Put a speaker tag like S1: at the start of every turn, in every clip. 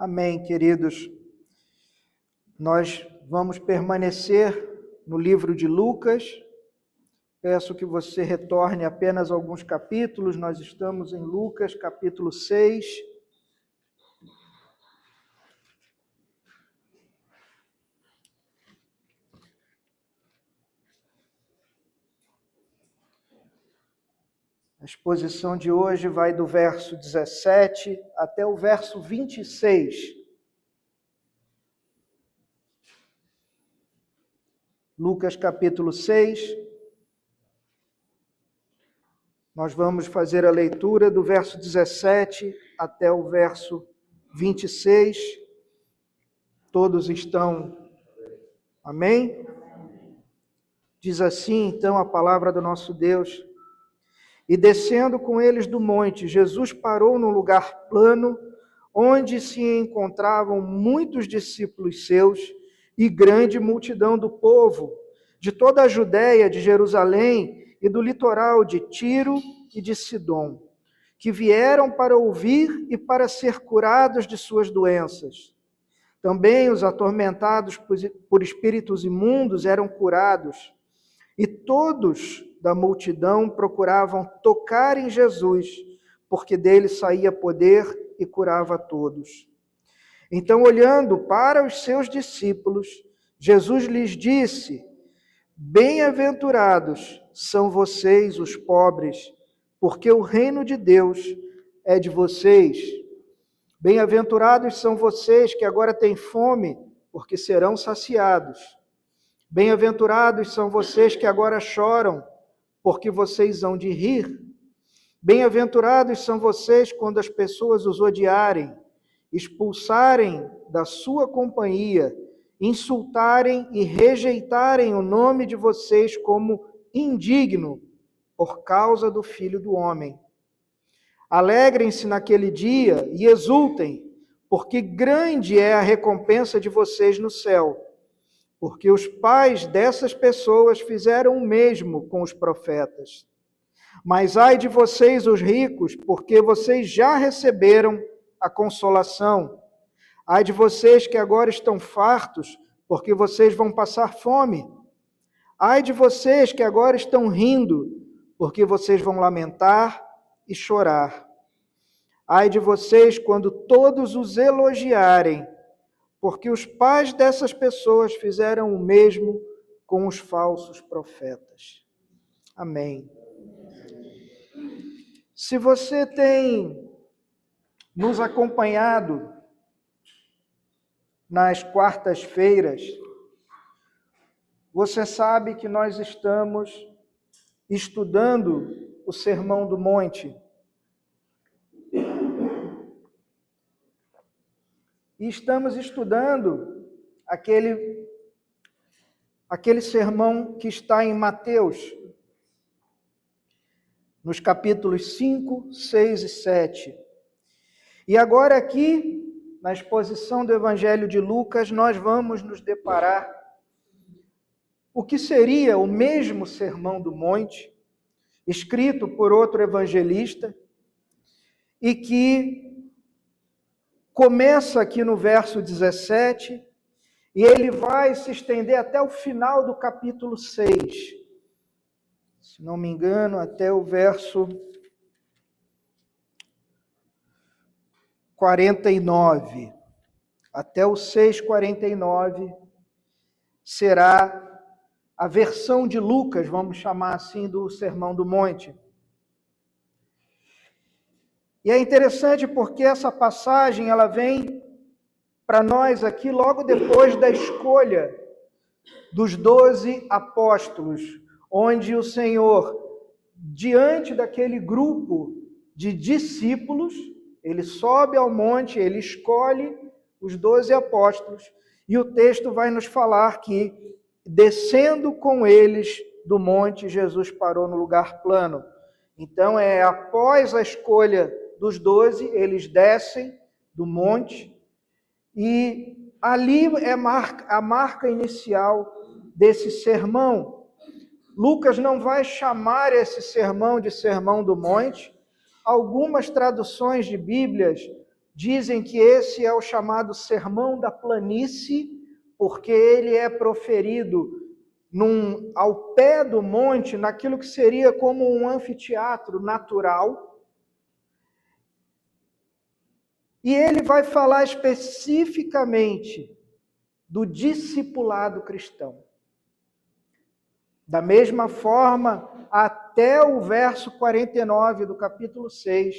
S1: Amém, queridos. Nós vamos permanecer no livro de Lucas. Peço que você retorne apenas alguns capítulos. Nós estamos em Lucas, capítulo 6. A exposição de hoje vai do verso 17 até o verso 26. Lucas capítulo 6, nós vamos fazer a leitura do verso 17 até o verso 26. Todos estão? Amém? Diz assim, então, a palavra do nosso Deus. E descendo com eles do monte, Jesus parou num lugar plano, onde se encontravam muitos discípulos seus e grande multidão do povo, de toda a Judéia, de Jerusalém e do litoral de Tiro e de Sidom, que vieram para ouvir e para ser curados de suas doenças. Também os atormentados por espíritos imundos eram curados, e todos da multidão procuravam tocar em Jesus, porque dele saía poder e curava a todos. Então, olhando para os seus discípulos, Jesus lhes disse: Bem-aventurados são vocês, os pobres, porque o reino de Deus é de vocês. Bem-aventurados são vocês que agora têm fome, porque serão saciados. Bem-aventurados são vocês que agora choram, porque vocês hão de rir. Bem-aventurados são vocês quando as pessoas os odiarem, expulsarem da sua companhia, insultarem e rejeitarem o nome de vocês como indigno por causa do Filho do Homem. Alegrem-se naquele dia e exultem, porque grande é a recompensa de vocês no céu, porque os pais dessas pessoas fizeram o mesmo com os profetas. Mas ai de vocês, os ricos, porque vocês já receberam a consolação. Ai de vocês que agora estão fartos, porque vocês vão passar fome. Ai de vocês que agora estão rindo, porque vocês vão lamentar e chorar. Ai de vocês quando todos os elogiarem, porque os pais dessas pessoas fizeram o mesmo com os falsos profetas. Amém. Se você tem nos acompanhado nas quartas-feiras, você sabe que nós estamos estudando o Sermão do Monte. E estamos estudando aquele sermão que está em Mateus, nos capítulos 5, 6 e 7. E agora aqui, na exposição do Evangelho de Lucas, nós vamos nos deparar o que seria o mesmo Sermão do Monte, escrito por outro evangelista, e que começa aqui no verso 17, e ele vai se estender até o final do capítulo 6. Se não me engano, até o verso 49. Até o 6:49 será a versão de Lucas, vamos chamar assim, do Sermão do Monte. E é interessante porque essa passagem ela vem para nós aqui logo depois da escolha dos 12 apóstolos, onde o Senhor, diante daquele grupo de discípulos, ele sobe ao monte, ele escolhe os 12 apóstolos, e o texto vai nos falar que, descendo com eles do monte, Jesus parou no lugar plano. Então, após a escolha dos 12, eles descem do monte, e ali é a marca inicial desse sermão. Lucas não vai chamar esse sermão de Sermão do Monte. Algumas traduções de Bíblias dizem que esse é o chamado Sermão da Planície, porque ele é proferido ao pé do monte, naquilo que seria como um anfiteatro natural. E ele vai falar especificamente do discipulado cristão. Da mesma forma, até o verso 49 do capítulo 6,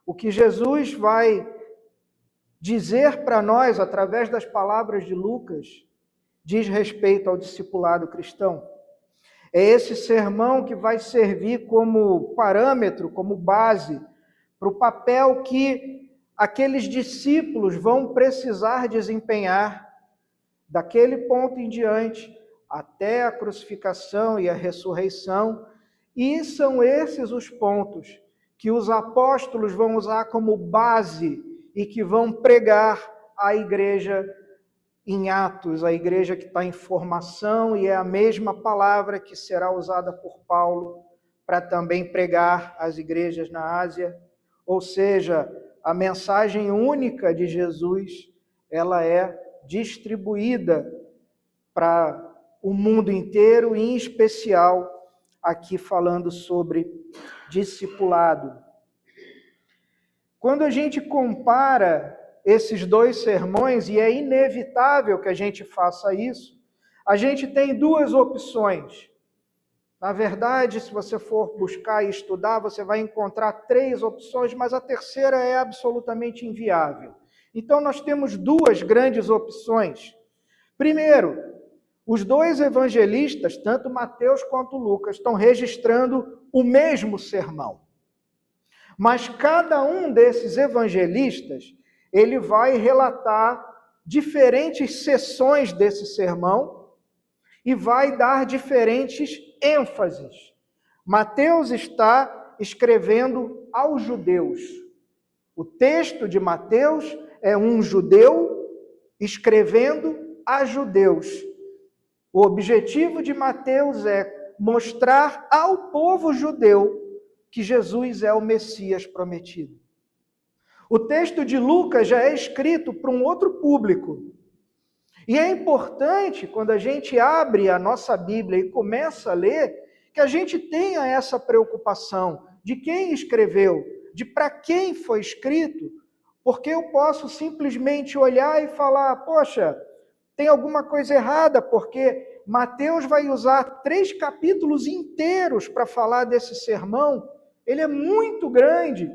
S1: o que Jesus vai dizer para nós, através das palavras de Lucas, diz respeito ao discipulado cristão. É esse sermão que vai servir como parâmetro, como base, para o papel que aqueles discípulos vão precisar desempenhar daquele ponto em diante, até a crucificação e a ressurreição, e são esses os pontos que os apóstolos vão usar como base e que vão pregar à igreja em Atos, a igreja que está em formação, e é a mesma palavra que será usada por Paulo para também pregar às igrejas na Ásia. Ou seja, a mensagem única de Jesus, ela é distribuída para o mundo inteiro, e em especial aqui falando sobre discipulado. Quando a gente compara esses dois sermões, e é inevitável que a gente faça isso, a gente tem duas opções. Na verdade, se você for buscar e estudar, você vai encontrar 3 opções, mas a terceira é absolutamente inviável. Então, nós temos 2 grandes opções. Primeiro, os 2 evangelistas, tanto Mateus quanto Lucas, estão registrando o mesmo sermão. Mas cada um desses evangelistas, ele vai relatar diferentes seções desse sermão e vai dar diferentes ênfases. Mateus está escrevendo aos judeus. O texto de Mateus é um judeu escrevendo a judeus. O objetivo de Mateus é mostrar ao povo judeu que Jesus é o Messias prometido. O texto de Lucas já é escrito para um outro público. E é importante, quando a gente abre a nossa Bíblia e começa a ler, que a gente tenha essa preocupação de quem escreveu, de para quem foi escrito, porque eu posso simplesmente olhar e falar, poxa, tem alguma coisa errada, porque Mateus vai usar 3 capítulos inteiros para falar desse sermão, ele é muito grande.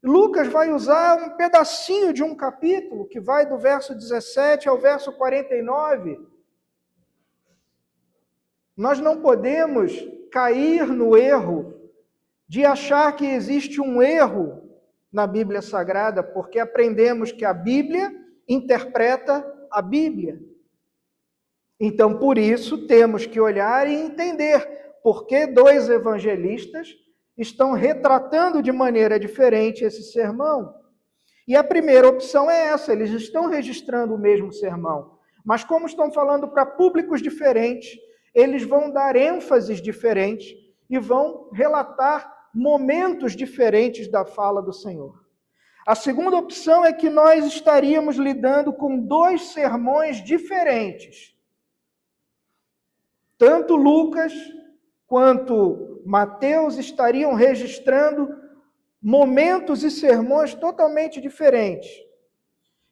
S1: Lucas vai usar um pedacinho de um capítulo, que vai do verso 17 ao verso 49. Nós não podemos cair no erro de achar que existe um erro na Bíblia Sagrada, porque aprendemos que a Bíblia interpreta a Bíblia. Então, por isso, temos que olhar e entender por que 2 evangelistas estão retratando de maneira diferente esse sermão. E a primeira opção é essa, eles estão registrando o mesmo sermão, mas como estão falando para públicos diferentes, eles vão dar ênfases diferentes e vão relatar momentos diferentes da fala do Senhor. A segunda opção é que nós estaríamos lidando com 2 sermões diferentes. Tanto Lucas quanto Mateus estariam registrando momentos e sermões totalmente diferentes,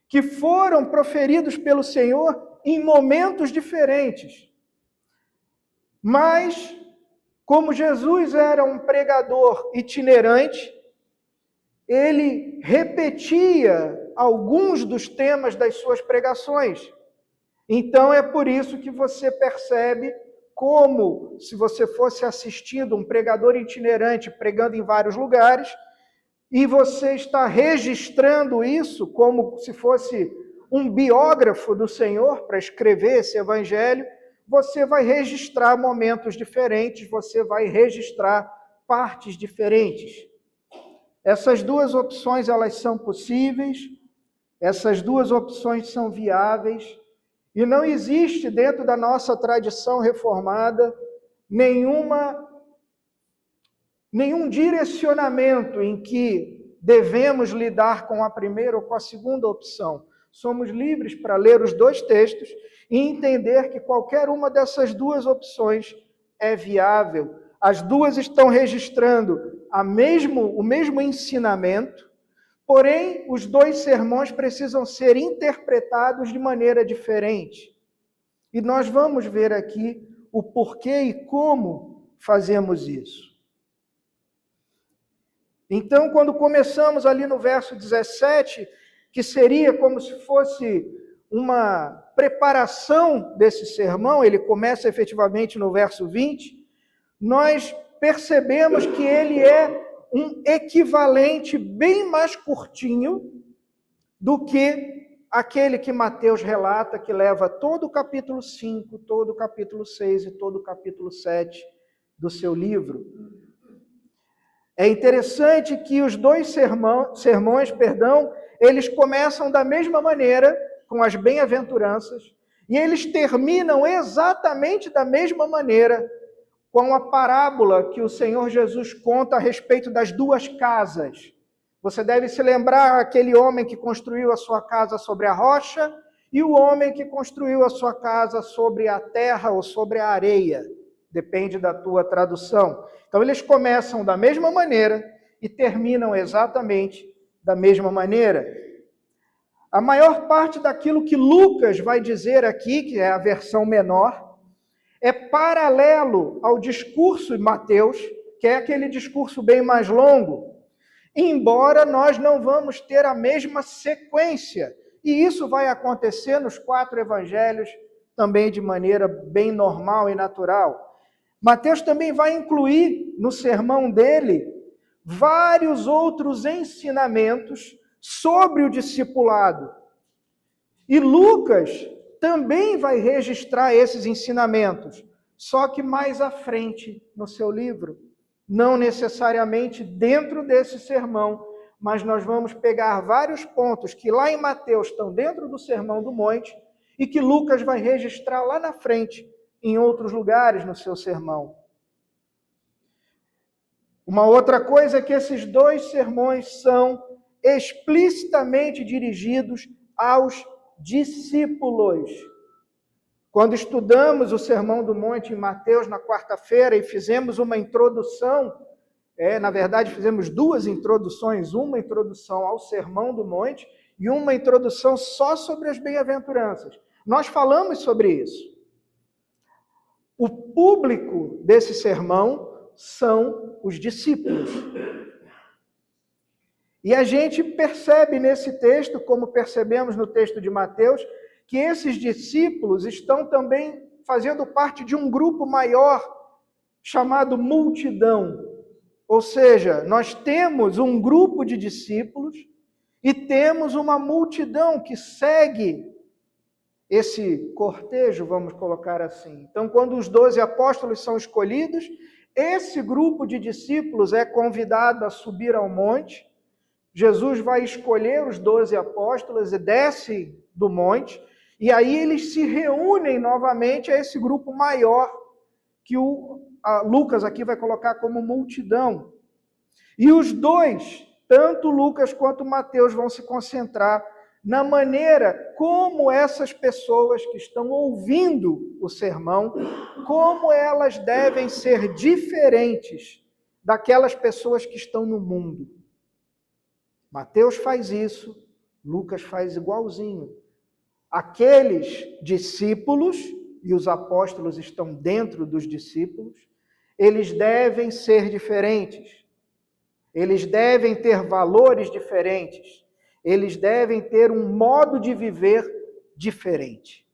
S1: que foram proferidos pelo Senhor em momentos diferentes. Mas, como Jesus era um pregador itinerante, ele repetia alguns dos temas das suas pregações. Então, é por isso que você percebe como se você fosse assistindo um pregador itinerante pregando em vários lugares, e você está registrando isso como se fosse um biógrafo do Senhor para escrever esse evangelho, você vai registrar momentos diferentes, você vai registrar partes diferentes. Essas 2 opções, elas são possíveis, essas 2 opções são viáveis, e não existe dentro da nossa tradição reformada nenhum direcionamento em que devemos lidar com a primeira ou com a segunda opção. Somos livres para ler os dois textos e entender que qualquer uma dessas duas opções é viável. As duas estão registrando o mesmo ensinamento, porém, os dois sermões precisam ser interpretados de maneira diferente. E nós vamos ver aqui o porquê e como fazemos isso. Então, quando começamos ali no verso 17, que seria como se fosse uma preparação desse sermão, ele começa efetivamente no verso 20, nós percebemos que ele é um equivalente bem mais curtinho do que aquele que Mateus relata, que leva todo o capítulo 5, todo o capítulo 6 e todo o capítulo 7 do seu livro. É interessante que os dois sermões, eles começam da mesma maneira, com as bem-aventuranças, e eles terminam exatamente da mesma maneira, com a parábola que o Senhor Jesus conta a respeito das duas casas. Você deve se lembrar aquele homem que construiu a sua casa sobre a rocha e o homem que construiu a sua casa sobre a terra ou sobre a areia. Depende da tua tradução. Então, eles começam da mesma maneira e terminam exatamente da mesma maneira. A maior parte daquilo que Lucas vai dizer aqui, que é a versão menor, é paralelo ao discurso de Mateus, que é aquele discurso bem mais longo, embora nós não vamos ter a mesma sequência. E isso vai acontecer nos 4 evangelhos também de maneira bem normal e natural. Mateus também vai incluir no sermão dele vários outros ensinamentos sobre o discipulado. E Lucas também vai registrar esses ensinamentos, só que mais à frente no seu livro. Não necessariamente dentro desse sermão, mas nós vamos pegar vários pontos que lá em Mateus estão dentro do Sermão do Monte e que Lucas vai registrar lá na frente, em outros lugares no seu sermão. Uma outra coisa é que esses dois sermões são explicitamente dirigidos aos discípulos. Quando estudamos o Sermão do Monte em Mateus na quarta-feira e fizemos uma introdução, na verdade fizemos 2 introduções, uma introdução ao Sermão do Monte e uma introdução só sobre as bem-aventuranças. Nós falamos sobre isso. O público desse sermão são os discípulos. E a gente percebe nesse texto, como percebemos no texto de Mateus, que esses discípulos estão também fazendo parte de um grupo maior, chamado multidão. Ou seja, nós temos um grupo de discípulos e temos uma multidão que segue esse cortejo, vamos colocar assim. Então, quando os 12 apóstolos são escolhidos, esse grupo de discípulos é convidado a subir ao monte. Jesus vai escolher os 12 apóstolos e desce do monte, e aí eles se reúnem novamente a esse grupo maior, que Lucas aqui vai colocar como multidão. E os dois, tanto Lucas quanto Mateus, vão se concentrar na maneira como essas pessoas que estão ouvindo o sermão, como elas devem ser diferentes daquelas pessoas que estão no mundo. Mateus faz isso, Lucas faz igualzinho. Aqueles discípulos, e os apóstolos estão dentro dos discípulos, eles devem ser diferentes. Eles devem ter valores diferentes. Eles devem ter um modo de viver diferente.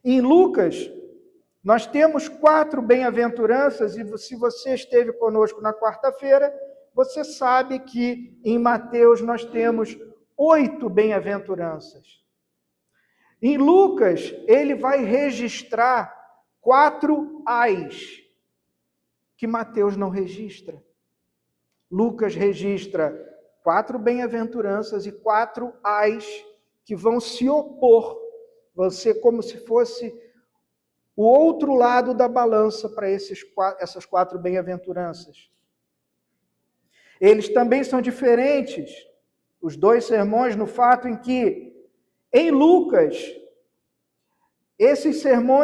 S1: Em Lucas, nós temos 4 bem-aventuranças, e se você esteve conosco na quarta-feira, você sabe que em Mateus nós temos 8 bem-aventuranças. Em Lucas, ele vai registrar 4 ais, que Mateus não registra. Lucas registra 4 bem-aventuranças e 4 ais que vão se opor, vão ser como se fosse o outro lado da balança para essas 4 bem-aventuranças. Eles também são diferentes, os dois sermões, no fato em que, em Lucas, esse sermão,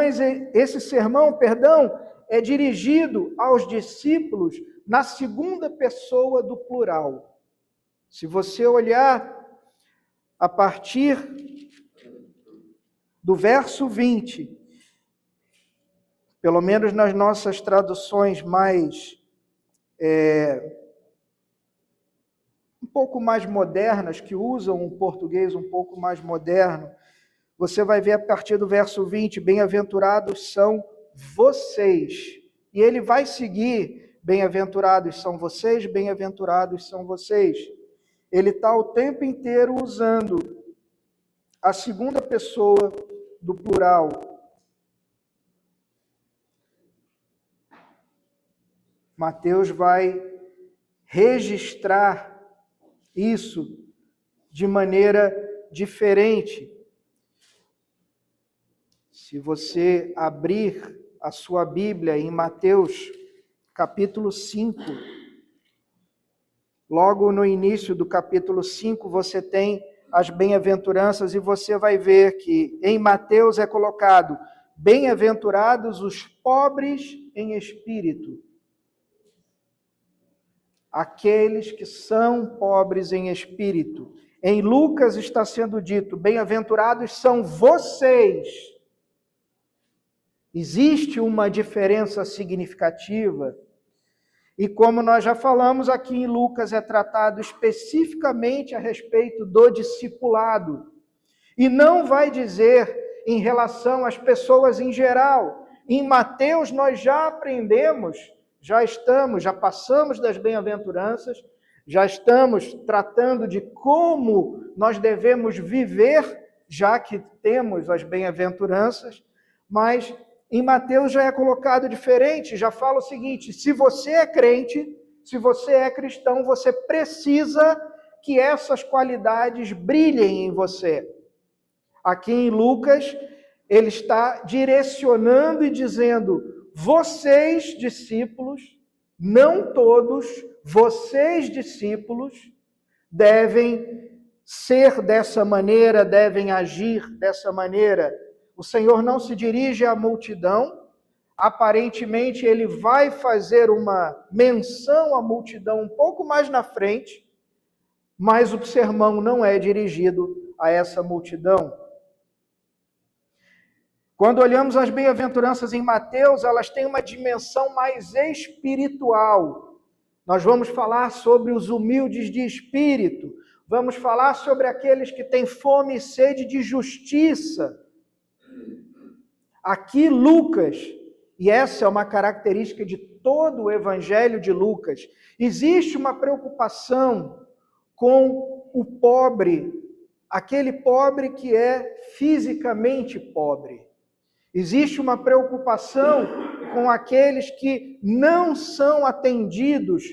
S1: é dirigido aos discípulos na segunda pessoa do plural. Se você olhar a partir do verso 20, pelo menos nas nossas traduções mais um pouco mais modernas, que usam um português um pouco mais moderno, você vai ver a partir do verso 20, bem-aventurados são vocês. E ele vai seguir, bem-aventurados são vocês, bem-aventurados são vocês. Ele está o tempo inteiro usando a segunda pessoa do plural. Mateus vai registrar isso de maneira diferente. Se você abrir a sua Bíblia em Mateus, capítulo 5, logo no início do capítulo 5, você tem as bem-aventuranças e você vai ver que em Mateus é colocado: bem-aventurados os pobres em espírito. Aqueles que são pobres em espírito. Em Lucas está sendo dito: bem-aventurados são vocês. Existe uma diferença significativa. E como nós já falamos, aqui em Lucas é tratado especificamente a respeito do discipulado. E não vai dizer em relação às pessoas em geral. Em Mateus nós já aprendemos, já passamos das bem-aventuranças, já estamos tratando de como nós devemos viver, já que temos as bem-aventuranças, mas em Mateus já é colocado diferente, já fala o seguinte: se você é crente, se você é cristão, você precisa que essas qualidades brilhem em você. Aqui em Lucas, ele está direcionando e dizendo: vocês, discípulos, não todos, vocês, discípulos, devem ser dessa maneira, devem agir dessa maneira. O Senhor não se dirige à multidão, aparentemente ele vai fazer uma menção à multidão um pouco mais na frente, mas o sermão não é dirigido a essa multidão. Quando olhamos as bem-aventuranças em Mateus, elas têm uma dimensão mais espiritual. Nós vamos falar sobre os humildes de espírito, vamos falar sobre aqueles que têm fome e sede de justiça. Aqui Lucas, e essa é uma característica de todo o Evangelho de Lucas, existe uma preocupação com o pobre, aquele pobre que é fisicamente pobre. Existe uma preocupação com aqueles que não são atendidos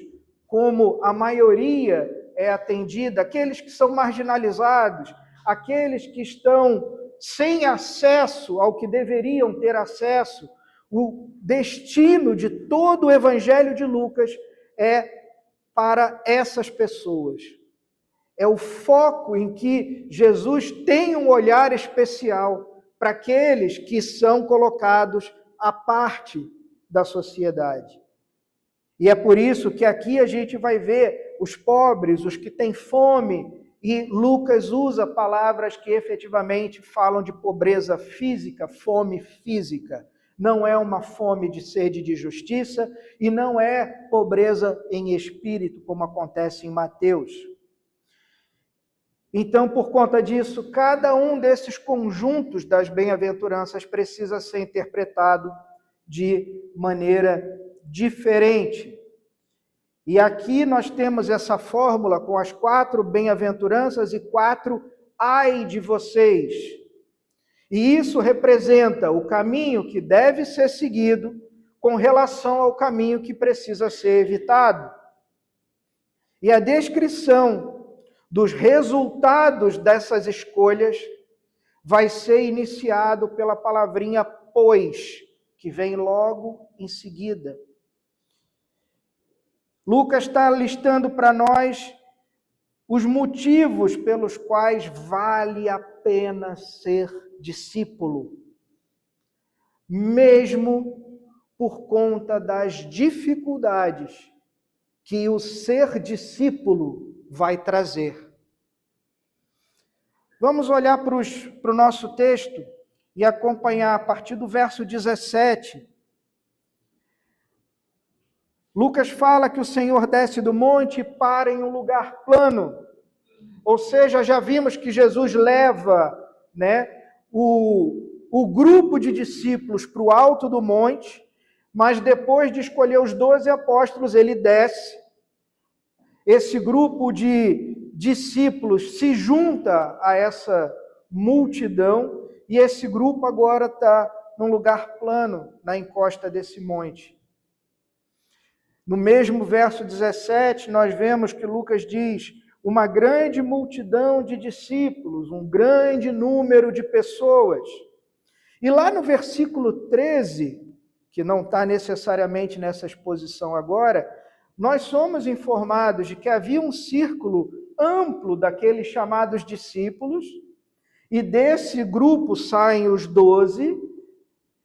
S1: como a maioria é atendida, aqueles que são marginalizados, aqueles que estão sem acesso ao que deveriam ter acesso. O destino de todo o Evangelho de Lucas é para essas pessoas. É o foco em que Jesus tem um olhar especial para aqueles que são colocados à parte da sociedade. E é por isso que aqui a gente vai ver os pobres, os que têm fome, e Lucas usa palavras que efetivamente falam de pobreza física, fome física. Não é uma fome de sede de justiça e não é pobreza em espírito, como acontece em Mateus. Então, por conta disso, cada um desses conjuntos das bem-aventuranças precisa ser interpretado de maneira diferente. E aqui nós temos essa fórmula com as 4 bem-aventuranças e 4 ai de vocês. E isso representa o caminho que deve ser seguido com relação ao caminho que precisa ser evitado. E a descrição dos resultados dessas escolhas vai ser iniciado pela palavrinha pois, que vem logo em seguida. Lucas está listando para nós os motivos pelos quais vale a pena ser discípulo, mesmo por conta das dificuldades que o ser discípulo vai trazer. Vamos olhar para o nosso texto e acompanhar a partir do verso 17. Lucas fala que o Senhor desce do monte e para em um lugar plano. Ou seja, já vimos que Jesus leva, o grupo de discípulos para o alto do monte, mas depois de escolher os 12 apóstolos, ele desce. Esse grupo de discípulos se junta a essa multidão e esse grupo agora está num lugar plano, na encosta desse monte. No mesmo verso 17, nós vemos que Lucas diz: uma grande multidão de discípulos, um grande número de pessoas. E lá no versículo 13, que não está necessariamente nessa exposição agora, nós somos informados de que havia um círculo amplo daqueles chamados discípulos, e desse grupo saem os 12,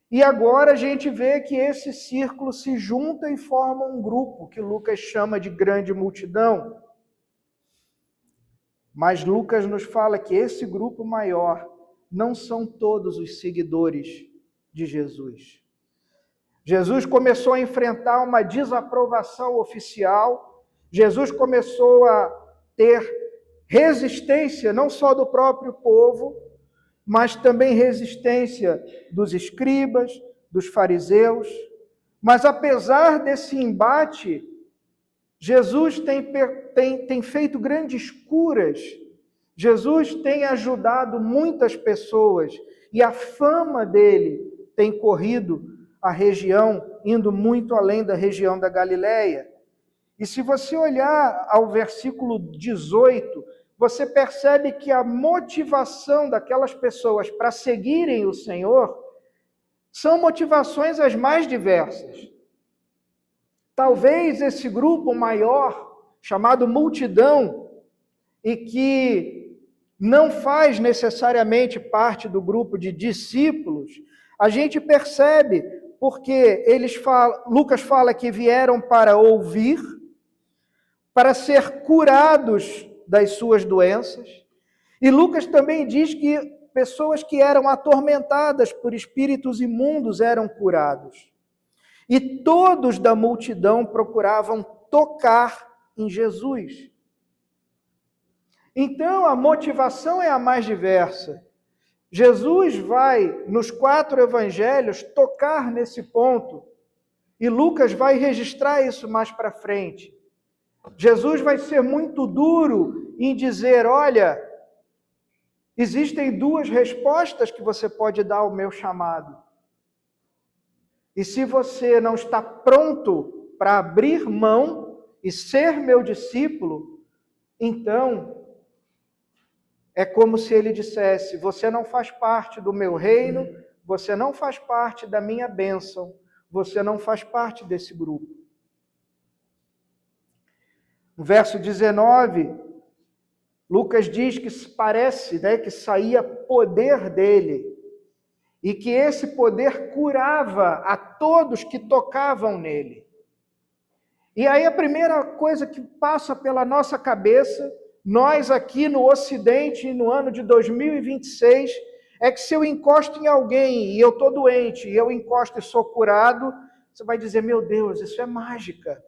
S1: e agora a gente vê que esse círculo se junta e forma um grupo que Lucas chama de grande multidão. Mas Lucas nos fala que esse grupo maior não são todos os seguidores de Jesus. Jesus começou a enfrentar uma desaprovação oficial, Jesus começou a ter resistência não só do próprio povo, mas também resistência dos escribas, dos fariseus. Mas apesar desse embate, Jesus tem feito grandes curas, Jesus tem ajudado muitas pessoas e a fama dele tem corrido a região, indo muito além da região da Galileia. E se você olhar ao versículo 18, você percebe que a motivação daquelas pessoas para seguirem o Senhor são motivações as mais diversas. Talvez esse grupo maior, chamado multidão, e que não faz necessariamente parte do grupo de discípulos, a gente percebe porque Lucas fala que vieram para ouvir, para ser curados das suas doenças, e Lucas também diz que pessoas que eram atormentadas por espíritos imundos eram curados. E todos da multidão procuravam tocar em Jesus. Então, a motivação é a mais diversa. Jesus vai, nos 4 evangelhos, tocar nesse ponto. E Lucas vai registrar isso mais para frente. Jesus vai ser muito duro em dizer, olha, existem 2 respostas que você pode dar ao meu chamado. E se você não está pronto para abrir mão e ser meu discípulo, então é como se ele dissesse, você não faz parte do meu reino, você não faz parte da minha bênção, você não faz parte desse grupo. No verso 19, Lucas diz que parece, que saía poder dele, e que esse poder curava a todos que tocavam nele. E aí a primeira coisa que passa pela nossa cabeça, nós aqui no Ocidente, no ano de 2026, é que se eu encosto em alguém e eu estou doente, e eu encosto e sou curado, você vai dizer, meu Deus, isso é mágica.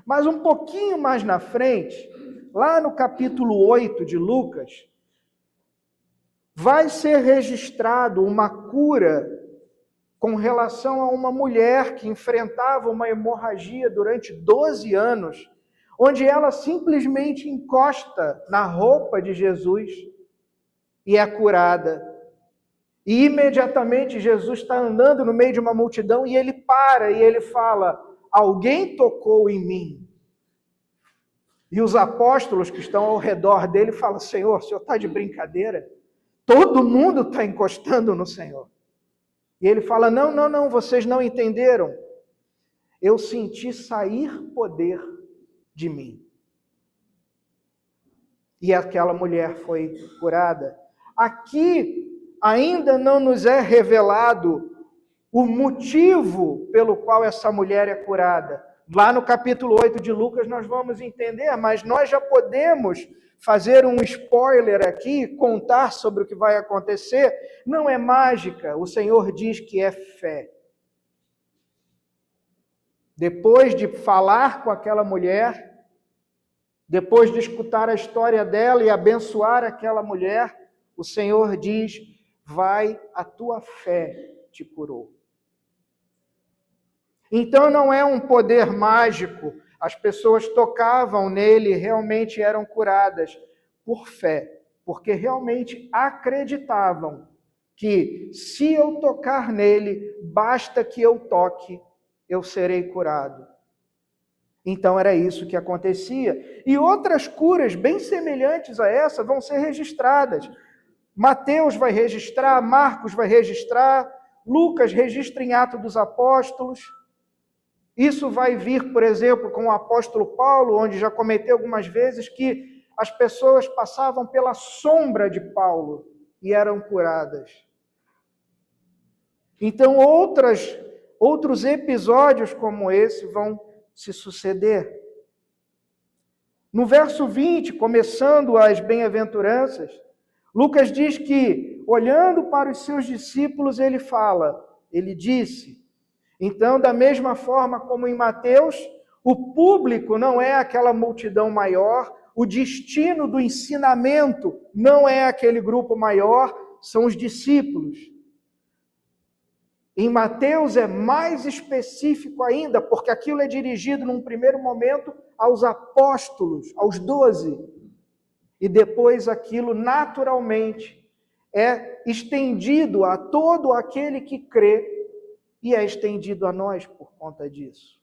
S1: Mas um pouquinho mais na frente, lá no capítulo 8 de Lucas, vai ser registrado uma cura com relação a uma mulher que enfrentava uma hemorragia durante 12 anos, onde ela simplesmente encosta na roupa de Jesus e é curada. E imediatamente Jesus está andando no meio de uma multidão e ele para e ele fala, alguém tocou em mim. E os apóstolos que estão ao redor dele falam, Senhor, o senhor está de brincadeira? Todo mundo está encostando no Senhor. E ele fala, não, vocês não entenderam. eu senti sair poder de mim. E aquela mulher foi curada. Aqui ainda não nos é revelado o motivo pelo qual essa mulher é curada. Lá no capítulo 8 de Lucas nós vamos entender, mas nós já podemos fazer um spoiler aqui, contar sobre o que vai acontecer. Não é mágica, o Senhor diz que é fé. Depois de falar com aquela mulher, depois de escutar a história dela e abençoar aquela mulher, o Senhor diz: vai, a tua fé te curou. Então não é um poder mágico, as pessoas tocavam nele e realmente eram curadas por fé, porque realmente acreditavam que se eu tocar nele, basta que eu toque, eu serei curado. Então era isso que acontecia. E outras curas bem semelhantes a essa vão ser registradas. Mateus vai registrar, Marcos vai registrar, Lucas registra em Atos dos Apóstolos. Isso vai vir, por exemplo, com o apóstolo Paulo, onde já comentei algumas vezes que as pessoas passavam pela sombra de Paulo e eram curadas. Então outros episódios como esse vão se suceder. No verso 20, começando as bem-aventuranças, Lucas diz que, olhando para os seus discípulos, ele disse, então, da mesma forma como em Mateus, o público não é aquela multidão maior, o destino do ensinamento não é aquele grupo maior, são os discípulos. Em Mateus é mais específico ainda, porque aquilo é dirigido num primeiro momento aos apóstolos, aos 12. E depois aquilo naturalmente é estendido a todo aquele que crê e é estendido a nós por conta disso.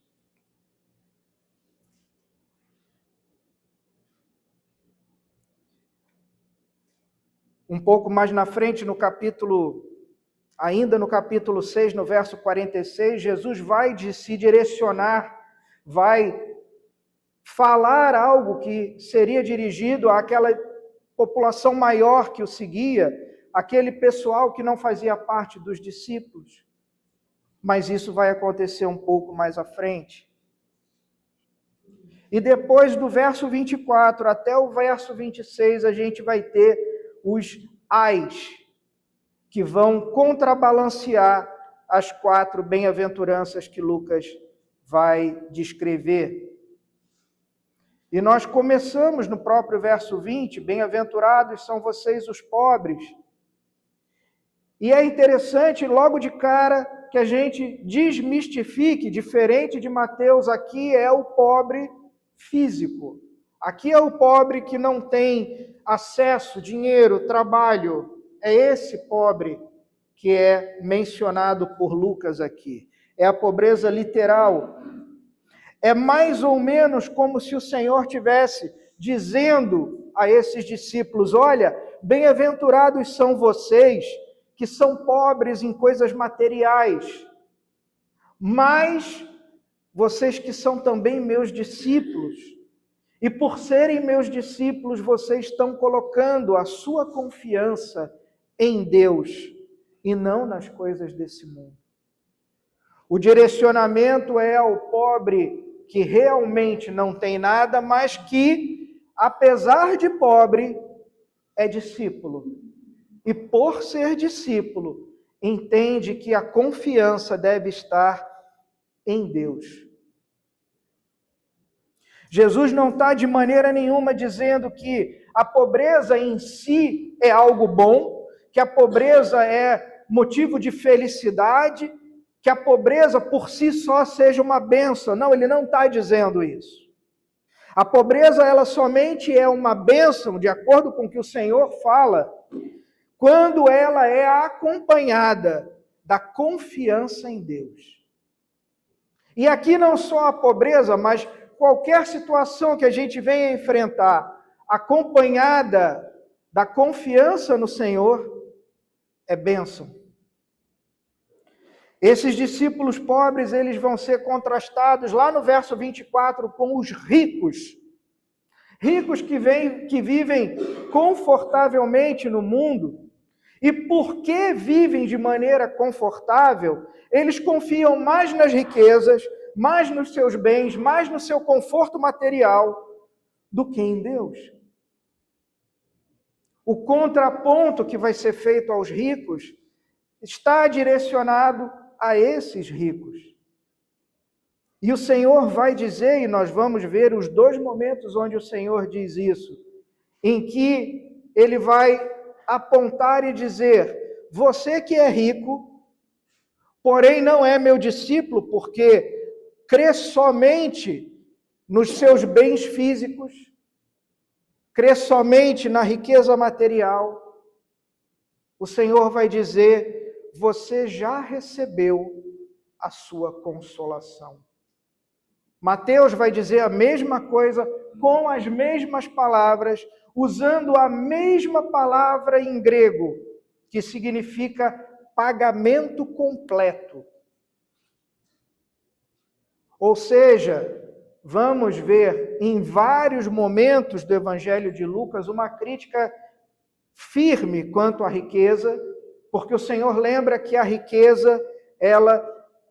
S1: Um pouco mais na frente, ainda no capítulo 6, no verso 46, Jesus vai se direcionar, vai falar algo que seria dirigido àquela população maior que o seguia, aquele pessoal que não fazia parte dos discípulos. Mas isso vai acontecer um pouco mais à frente. E depois do verso 24 até o verso 26, a gente vai ter os ais, que vão contrabalancear as 4 bem-aventuranças que Lucas vai descrever. E nós começamos no próprio verso 20, bem-aventurados são vocês os pobres. E é interessante, logo de cara, que a gente desmistifique, diferente de Mateus, aqui é o pobre físico. Aqui é o pobre que não tem acesso, dinheiro, trabalho. É esse pobre que é mencionado por Lucas aqui. É a pobreza literal. É mais ou menos como se o Senhor tivesse dizendo a esses discípulos: olha, bem-aventurados são vocês que são pobres em coisas materiais, mas vocês que são também meus discípulos, e por serem meus discípulos, vocês estão colocando a sua confiança em Deus e não nas coisas desse mundo. O direcionamento é ao pobre que realmente não tem nada, mas que, apesar de pobre, é discípulo. E por ser discípulo, entende que a confiança deve estar em Deus. Jesus não está de maneira nenhuma dizendo que a pobreza em si é algo bom, que a pobreza é motivo de felicidade, que a pobreza por si só seja uma bênção. Não, ele não está dizendo isso. A pobreza, ela somente é uma bênção, de acordo com o que o Senhor fala, quando ela é acompanhada da confiança em Deus. E aqui não só a pobreza, mas qualquer situação que a gente venha enfrentar, acompanhada da confiança no Senhor, é bênção. Esses discípulos pobres, eles vão ser contrastados lá no verso 24 com os ricos. Ricos que vivem confortavelmente no mundo. E porque vivem de maneira confortável, eles confiam mais nas riquezas, mais nos seus bens, mais no seu conforto material do que em Deus. O contraponto que vai ser feito aos ricos está direcionado a esses ricos. E o Senhor vai dizer, e nós vamos ver os dois momentos onde o Senhor diz isso, em que ele vai apontar e dizer: você que é rico, porém não é meu discípulo, porque crê somente nos seus bens físicos, crê somente na riqueza material, o Senhor vai dizer: você já recebeu a sua consolação. Mateus vai dizer a mesma coisa, com as mesmas palavras, usando a mesma palavra em grego, que significa pagamento completo. Ou seja, vamos ver em vários momentos do Evangelho de Lucas uma crítica firme quanto à riqueza, porque o Senhor lembra que a riqueza, ela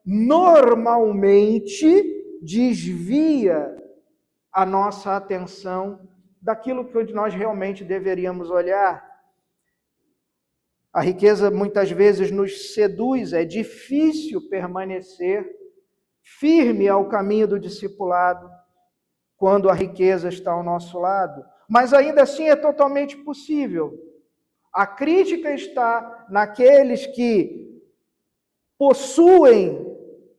S1: normalmente desvia a nossa atenção daquilo que nós realmente deveríamos olhar. A riqueza muitas vezes nos seduz, é difícil permanecer firme ao caminho do discipulado quando a riqueza está ao nosso lado. Mas ainda assim é totalmente possível. A crítica está naqueles que possuem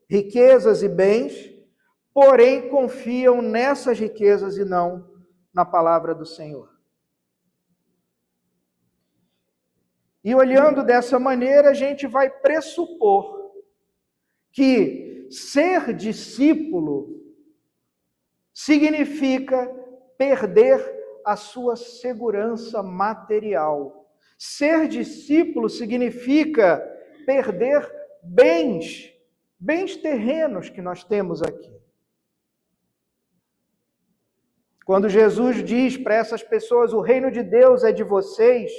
S1: riquezas e bens, porém confiam nessas riquezas e não na palavra do Senhor. E olhando dessa maneira, a gente vai pressupor que ser discípulo significa perder a sua segurança material. Ser discípulo significa perder bens terrenos que nós temos aqui. Quando Jesus diz para essas pessoas: o reino de Deus é de vocês,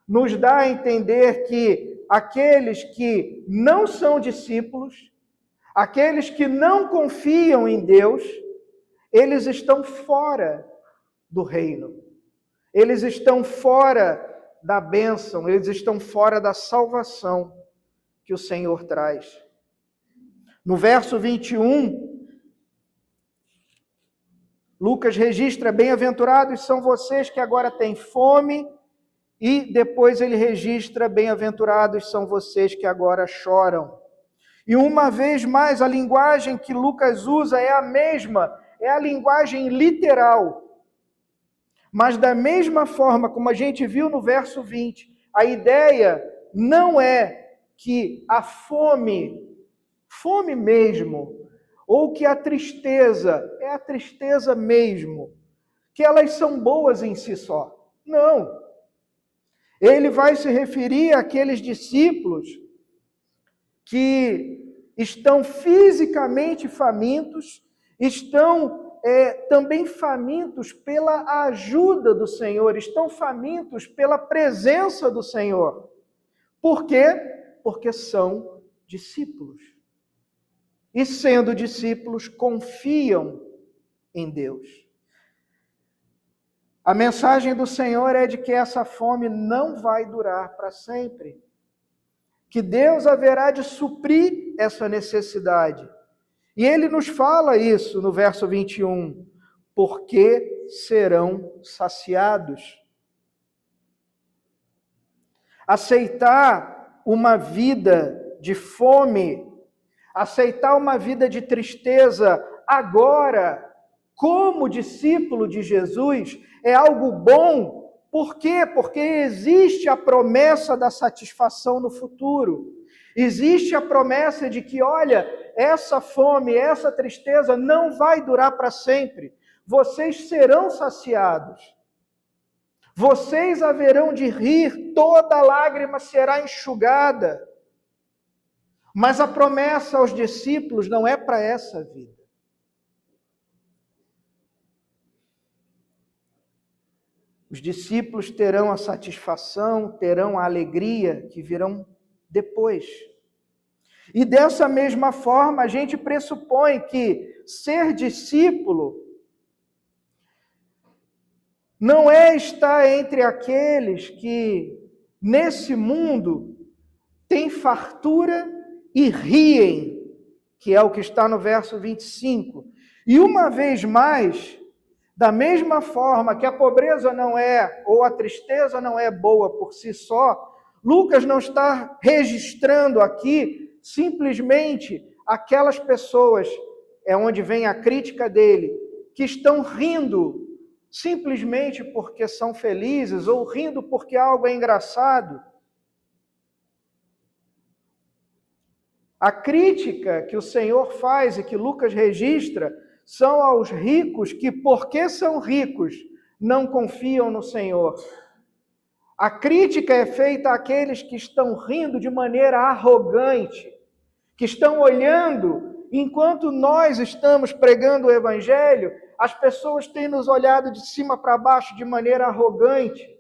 S1: nos dá a entender que aqueles que não são discípulos, aqueles que não confiam em Deus, eles estão fora do reino. Eles estão fora da bênção, eles estão fora da salvação que o Senhor traz. No verso 21, Lucas registra: bem-aventurados são vocês que agora têm fome, e depois ele registra: bem-aventurados são vocês que agora choram. E uma vez mais, a linguagem que Lucas usa é a mesma, é a linguagem literal. Mas da mesma forma como a gente viu no verso 20, a ideia não é que a fome mesmo, ou que a tristeza, é a tristeza mesmo, que elas são boas em si só. Não. Ele vai se referir àqueles discípulos que estão fisicamente famintos, estão também famintos pela ajuda do Senhor, estão famintos pela presença do Senhor. Por quê? Porque são discípulos. E sendo discípulos, confiam em Deus. A mensagem do Senhor é de que essa fome não vai durar para sempre. Que Deus haverá de suprir essa necessidade. E ele nos fala isso no verso 21, porque serão saciados. Aceitar uma vida de fome, aceitar uma vida de tristeza agora, como discípulo de Jesus, é algo bom. Por quê? Porque existe a promessa da satisfação no futuro. Existe a promessa de que, olha, essa fome, essa tristeza não vai durar para sempre. Vocês serão saciados. Vocês haverão de rir, toda lágrima será enxugada. Mas a promessa aos discípulos não é para essa vida. Os discípulos terão a satisfação, terão a alegria que virão depois. E dessa mesma forma, a gente pressupõe que ser discípulo não é estar entre aqueles que, nesse mundo, têm fartura e riem, que é o que está no verso 25. E uma vez mais, da mesma forma que a pobreza não é, ou a tristeza não é boa por si só, Lucas não está registrando aqui simplesmente aquelas pessoas, é onde vem a crítica dele, que estão rindo simplesmente porque são felizes ou rindo porque algo é engraçado. A crítica que o Senhor faz e que Lucas registra são aos ricos que, porque são ricos, não confiam no Senhor. A crítica é feita àqueles que estão rindo de maneira arrogante, que estão olhando, enquanto nós estamos pregando o Evangelho, as pessoas têm nos olhado de cima para baixo de maneira arrogante,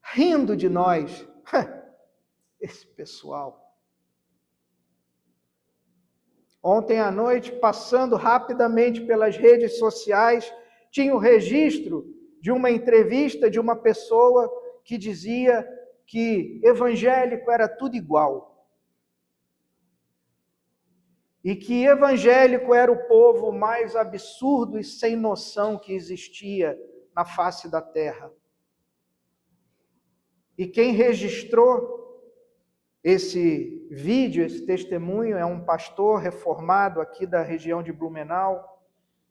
S1: rindo de nós. Esse pessoal. Ontem à noite, passando rapidamente pelas redes sociais, tinha o registro de uma entrevista de uma pessoa que dizia que evangélico era tudo igual. E que evangélico era o povo mais absurdo e sem noção que existia na face da terra. E quem registrou esse vídeo, esse testemunho, é um pastor reformado aqui da região de Blumenau,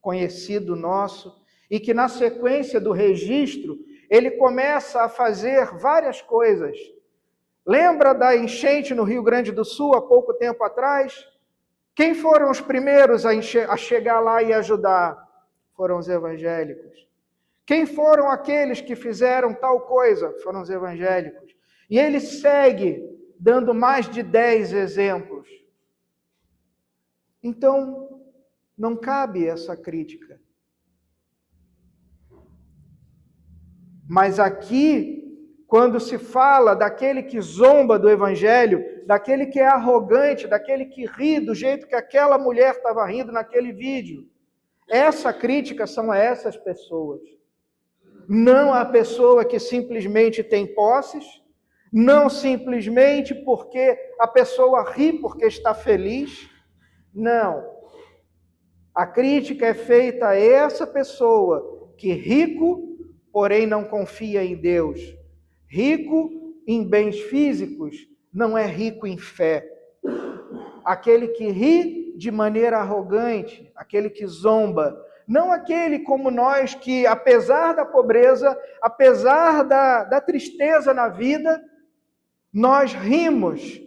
S1: conhecido nosso, e que na sequência do registro, ele começa a fazer várias coisas. Lembra da enchente no Rio Grande do Sul, há pouco tempo atrás? Quem foram os primeiros a chegar lá e ajudar? Foram os evangélicos. Quem foram aqueles que fizeram tal coisa? Foram os evangélicos. E ele segue dando mais de 10 exemplos. Então, não cabe essa crítica. Mas aqui, quando se fala daquele que zomba do Evangelho, daquele que é arrogante, daquele que ri do jeito que aquela mulher estava rindo naquele vídeo, essa crítica são a essas pessoas. Não a pessoa que simplesmente tem posses, não simplesmente porque a pessoa ri porque está feliz. Não. A crítica é feita a essa pessoa que rico, porém não confia em Deus. Rico em bens físicos, não é rico em fé. Aquele que ri de maneira arrogante, aquele que zomba. Não aquele como nós que, apesar da pobreza, apesar da tristeza na vida, nós rimos,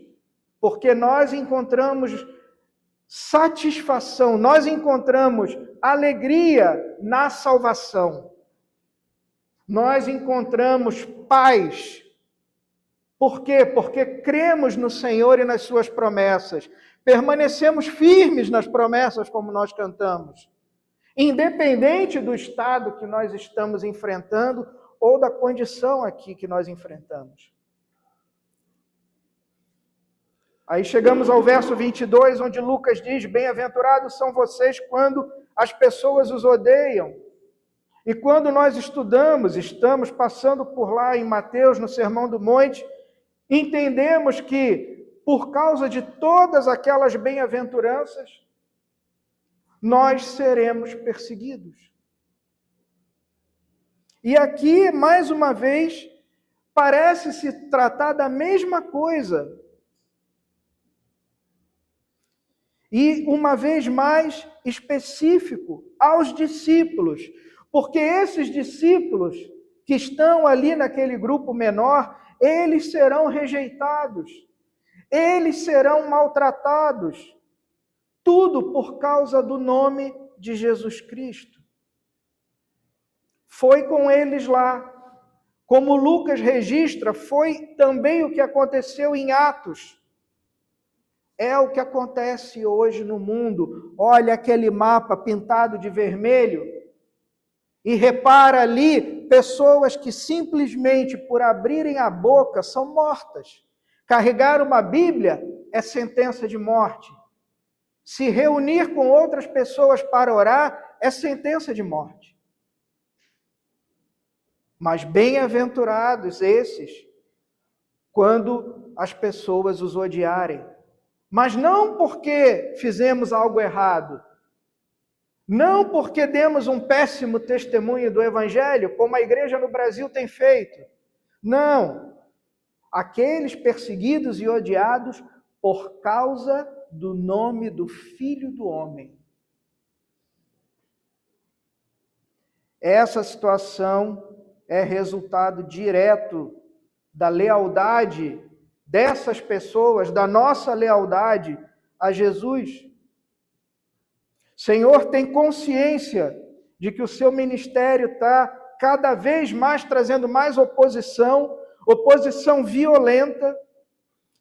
S1: porque nós encontramos satisfação, nós encontramos alegria na salvação. Nós encontramos paz. Por quê? Porque cremos no Senhor e nas suas promessas. Permanecemos firmes nas promessas, como nós cantamos. Independente do estado que nós estamos enfrentando ou da condição aqui que nós enfrentamos. Aí chegamos ao verso 22, onde Lucas diz: bem-aventurados são vocês quando as pessoas os odeiam. E quando nós estamos passando por lá em Mateus, no Sermão do Monte, entendemos que, por causa de todas aquelas bem-aventuranças, nós seremos perseguidos. E aqui, mais uma vez, parece se tratar da mesma coisa. E, uma vez mais, específico aos discípulos, porque esses discípulos que estão ali naquele grupo menor, eles serão rejeitados, eles serão maltratados, tudo por causa do nome de Jesus Cristo. Foi com eles lá. Como Lucas registra, foi também o que aconteceu em Atos. É o que acontece hoje no mundo. Olha aquele mapa pintado de vermelho e repara ali pessoas que simplesmente por abrirem a boca são mortas. Carregar uma Bíblia é sentença de morte. Se reunir com outras pessoas para orar é sentença de morte. Mas bem-aventurados esses quando as pessoas os odiarem. Mas não porque fizemos algo errado, não porque demos um péssimo testemunho do Evangelho, como a igreja no Brasil tem feito. Não. Aqueles perseguidos e odiados por causa do nome do Filho do Homem. Essa situação é resultado direto da lealdade dessas pessoas, da nossa lealdade a Jesus. O Senhor tem consciência de que o seu ministério está cada vez mais trazendo mais oposição violenta.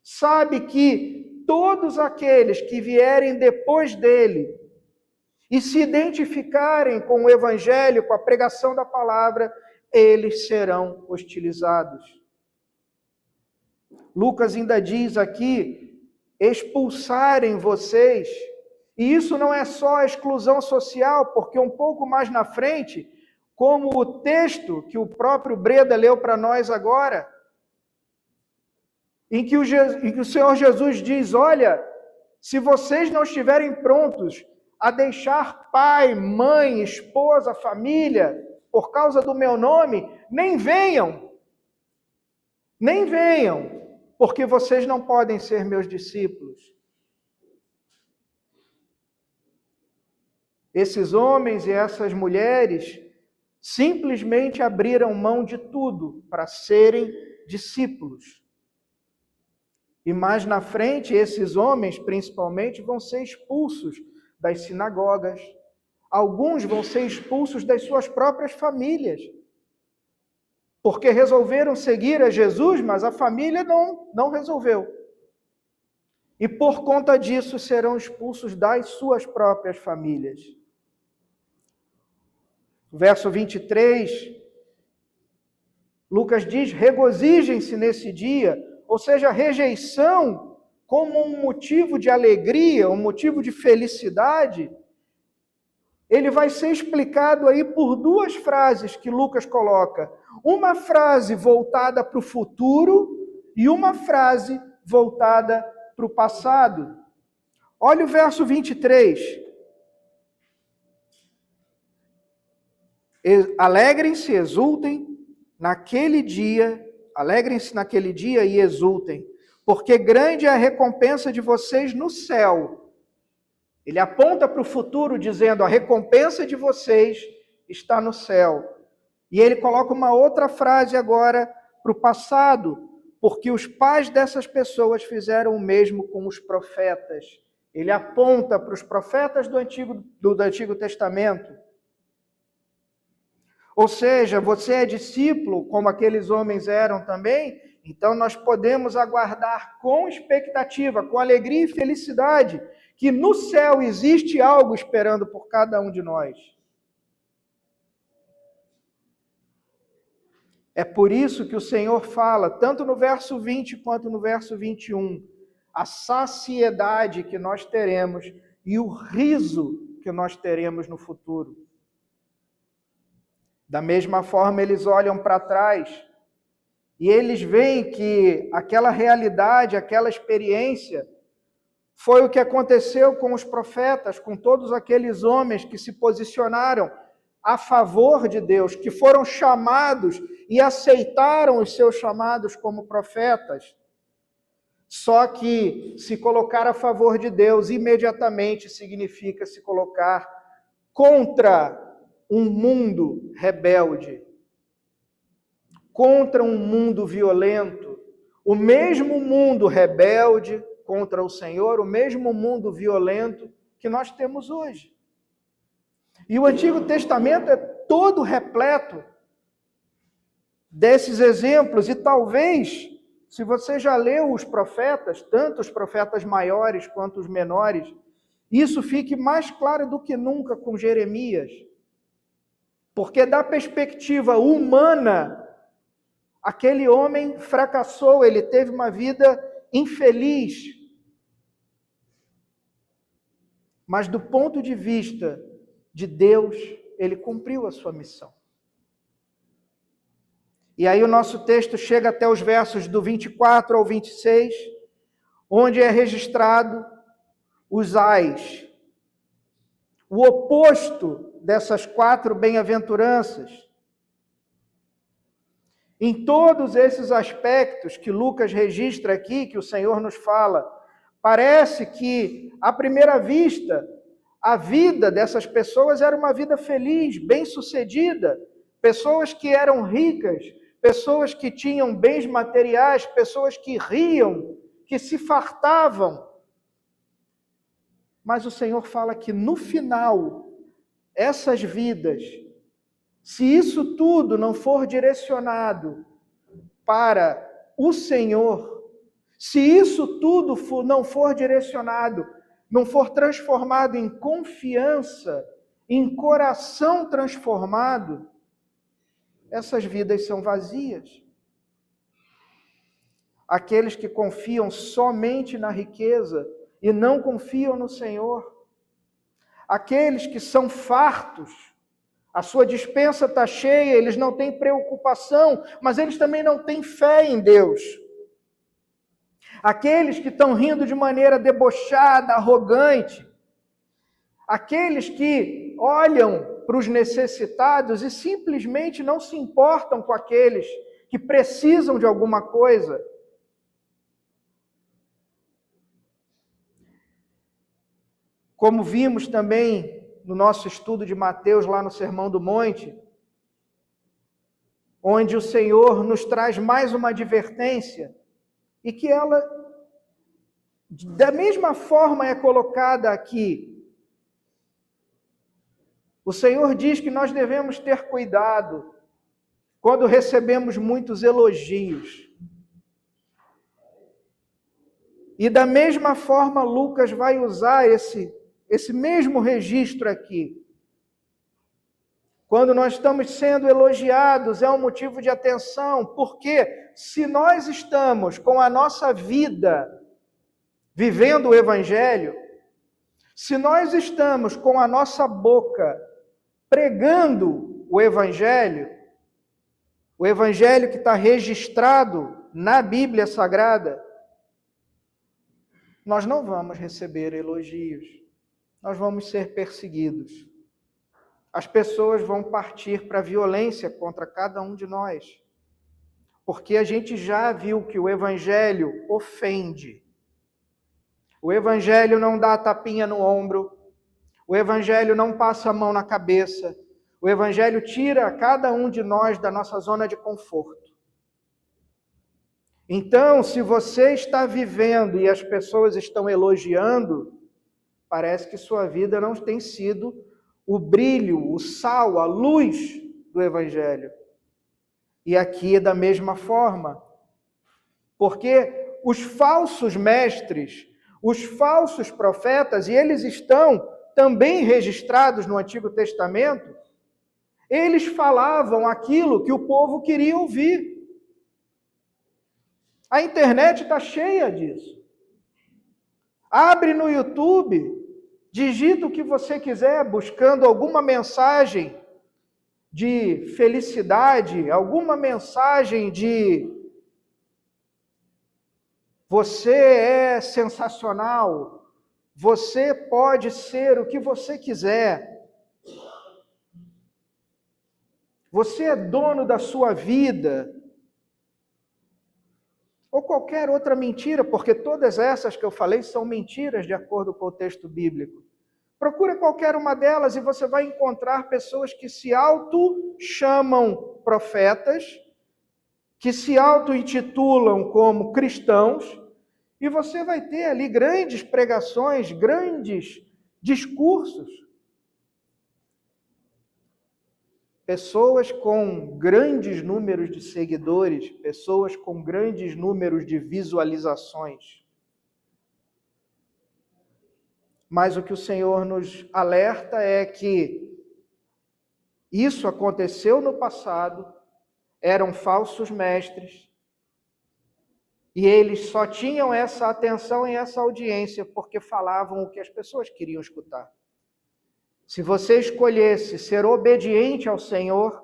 S1: Sabe que todos aqueles que vierem depois dele e se identificarem com o Evangelho, com a pregação da palavra, eles serão hostilizados. Lucas ainda diz aqui, expulsarem vocês, e isso não é só exclusão social, porque um pouco mais na frente, como o texto que o próprio Breda leu para nós agora, em que o Senhor Jesus diz, olha, se vocês não estiverem prontos a deixar pai, mãe, esposa, família, por causa do meu nome, nem venham, porque vocês não podem ser meus discípulos. Esses homens e essas mulheres simplesmente abriram mão de tudo para serem discípulos. E mais na frente, esses homens, principalmente, vão ser expulsos das sinagogas. Alguns vão ser expulsos das suas próprias famílias. Porque resolveram seguir a Jesus, mas a família não resolveu. E por conta disso serão expulsos das suas próprias famílias. Verso 23, Lucas diz, regozijem-se nesse dia, ou seja, a rejeição como um motivo de alegria, um motivo de felicidade, ele vai ser explicado aí por duas frases que Lucas coloca. Uma frase voltada para o futuro e uma frase voltada para o passado. Olha o verso 23. Alegrem-se, exultem naquele dia, alegrem-se naquele dia e exultem, porque grande é a recompensa de vocês no céu. Ele aponta para o futuro dizendo, a recompensa de vocês está no céu. E ele coloca uma outra frase agora para o passado, porque os pais dessas pessoas fizeram o mesmo com os profetas. Ele aponta para os profetas do Antigo Testamento. Ou seja, você é discípulo, como aqueles homens eram também, então nós podemos aguardar com expectativa, com alegria e felicidade, que no céu existe algo esperando por cada um de nós. É por isso que o Senhor fala, tanto no verso 20 quanto no verso 21, a saciedade que nós teremos e o riso que nós teremos no futuro. Da mesma forma, eles olham para trás e eles veem que aquela realidade, aquela experiência, foi o que aconteceu com os profetas, com todos aqueles homens que se posicionaram a favor de Deus, que foram chamados e aceitaram os seus chamados como profetas. Só que se colocar a favor de Deus imediatamente significa se colocar contra um mundo rebelde, contra um mundo violento, o mesmo mundo rebelde contra o Senhor, o mesmo mundo violento que nós temos hoje. E o Antigo Testamento é todo repleto desses exemplos, e talvez se você já leu os profetas, tanto os profetas maiores quanto os menores, isso fique mais claro do que nunca com Jeremias. Porque da perspectiva humana, aquele homem fracassou, ele teve uma vida infeliz. Mas do ponto de vista de Deus, ele cumpriu a sua missão. E aí o nosso texto chega até os versos do 24 ao 26, onde é registrado os ais. O oposto dessas 4 bem-aventuranças. Em todos esses aspectos que Lucas registra aqui, que o Senhor nos fala, parece que, à primeira vista, a vida dessas pessoas era uma vida feliz, bem-sucedida, pessoas que eram ricas, pessoas que tinham bens materiais, pessoas que riam, que se fartavam. Mas o Senhor fala que no final, essas vidas, se isso tudo não for direcionado para o Senhor, se isso tudo não for direcionado, não for transformado em confiança, em coração transformado, essas vidas são vazias. Aqueles que confiam somente na riqueza e não confiam no Senhor. Aqueles que são fartos, a sua despensa está cheia, eles não têm preocupação, mas eles também não têm fé em Deus. Aqueles que estão rindo de maneira debochada, arrogante. Aqueles que olham para os necessitados e simplesmente não se importam com aqueles que precisam de alguma coisa. Como vimos também no nosso estudo de Mateus, lá no Sermão do Monte, onde o Senhor nos traz mais uma advertência, e que ela, da mesma forma, é colocada aqui. O Senhor diz que nós devemos ter cuidado quando recebemos muitos elogios. E da mesma forma, Lucas vai usar esse mesmo registro aqui. Quando nós estamos sendo elogiados, é um motivo de atenção, porque se nós estamos com a nossa vida vivendo o Evangelho, se nós estamos com a nossa boca pregando o Evangelho que está registrado na Bíblia Sagrada, nós não vamos receber elogios, nós vamos ser perseguidos. As pessoas vão partir para a violência contra cada um de nós, porque a gente já viu que o Evangelho ofende. O Evangelho não dá tapinha no ombro, o Evangelho não passa a mão na cabeça, o Evangelho tira cada um de nós da nossa zona de conforto. Então, se você está vivendo e as pessoas estão elogiando, parece que sua vida não tem sido o brilho, o sal, a luz do Evangelho. E aqui é da mesma forma, porque os falsos mestres, os falsos profetas, e eles estão também registrados no Antigo Testamento, eles falavam aquilo que o povo queria ouvir. A internet está cheia disso. Abre no YouTube, digita o que você quiser, buscando alguma mensagem de felicidade, alguma mensagem de você é sensacional, você pode ser o que você quiser. Você é dono da sua vida. Ou qualquer outra mentira, porque todas essas que eu falei são mentiras de acordo com o texto bíblico. Procura qualquer uma delas e você vai encontrar pessoas que se auto-chamam profetas, que se auto-intitulam como cristãos, e você vai ter ali grandes pregações, grandes discursos. pessoas com grandes números de seguidores, pessoas com grandes números de visualizações. Mas o que o Senhor nos alerta é que isso aconteceu no passado, eram falsos mestres, e eles só tinham essa atenção e essa audiência porque falavam o que as pessoas queriam escutar. Se você escolhesse ser obediente ao Senhor,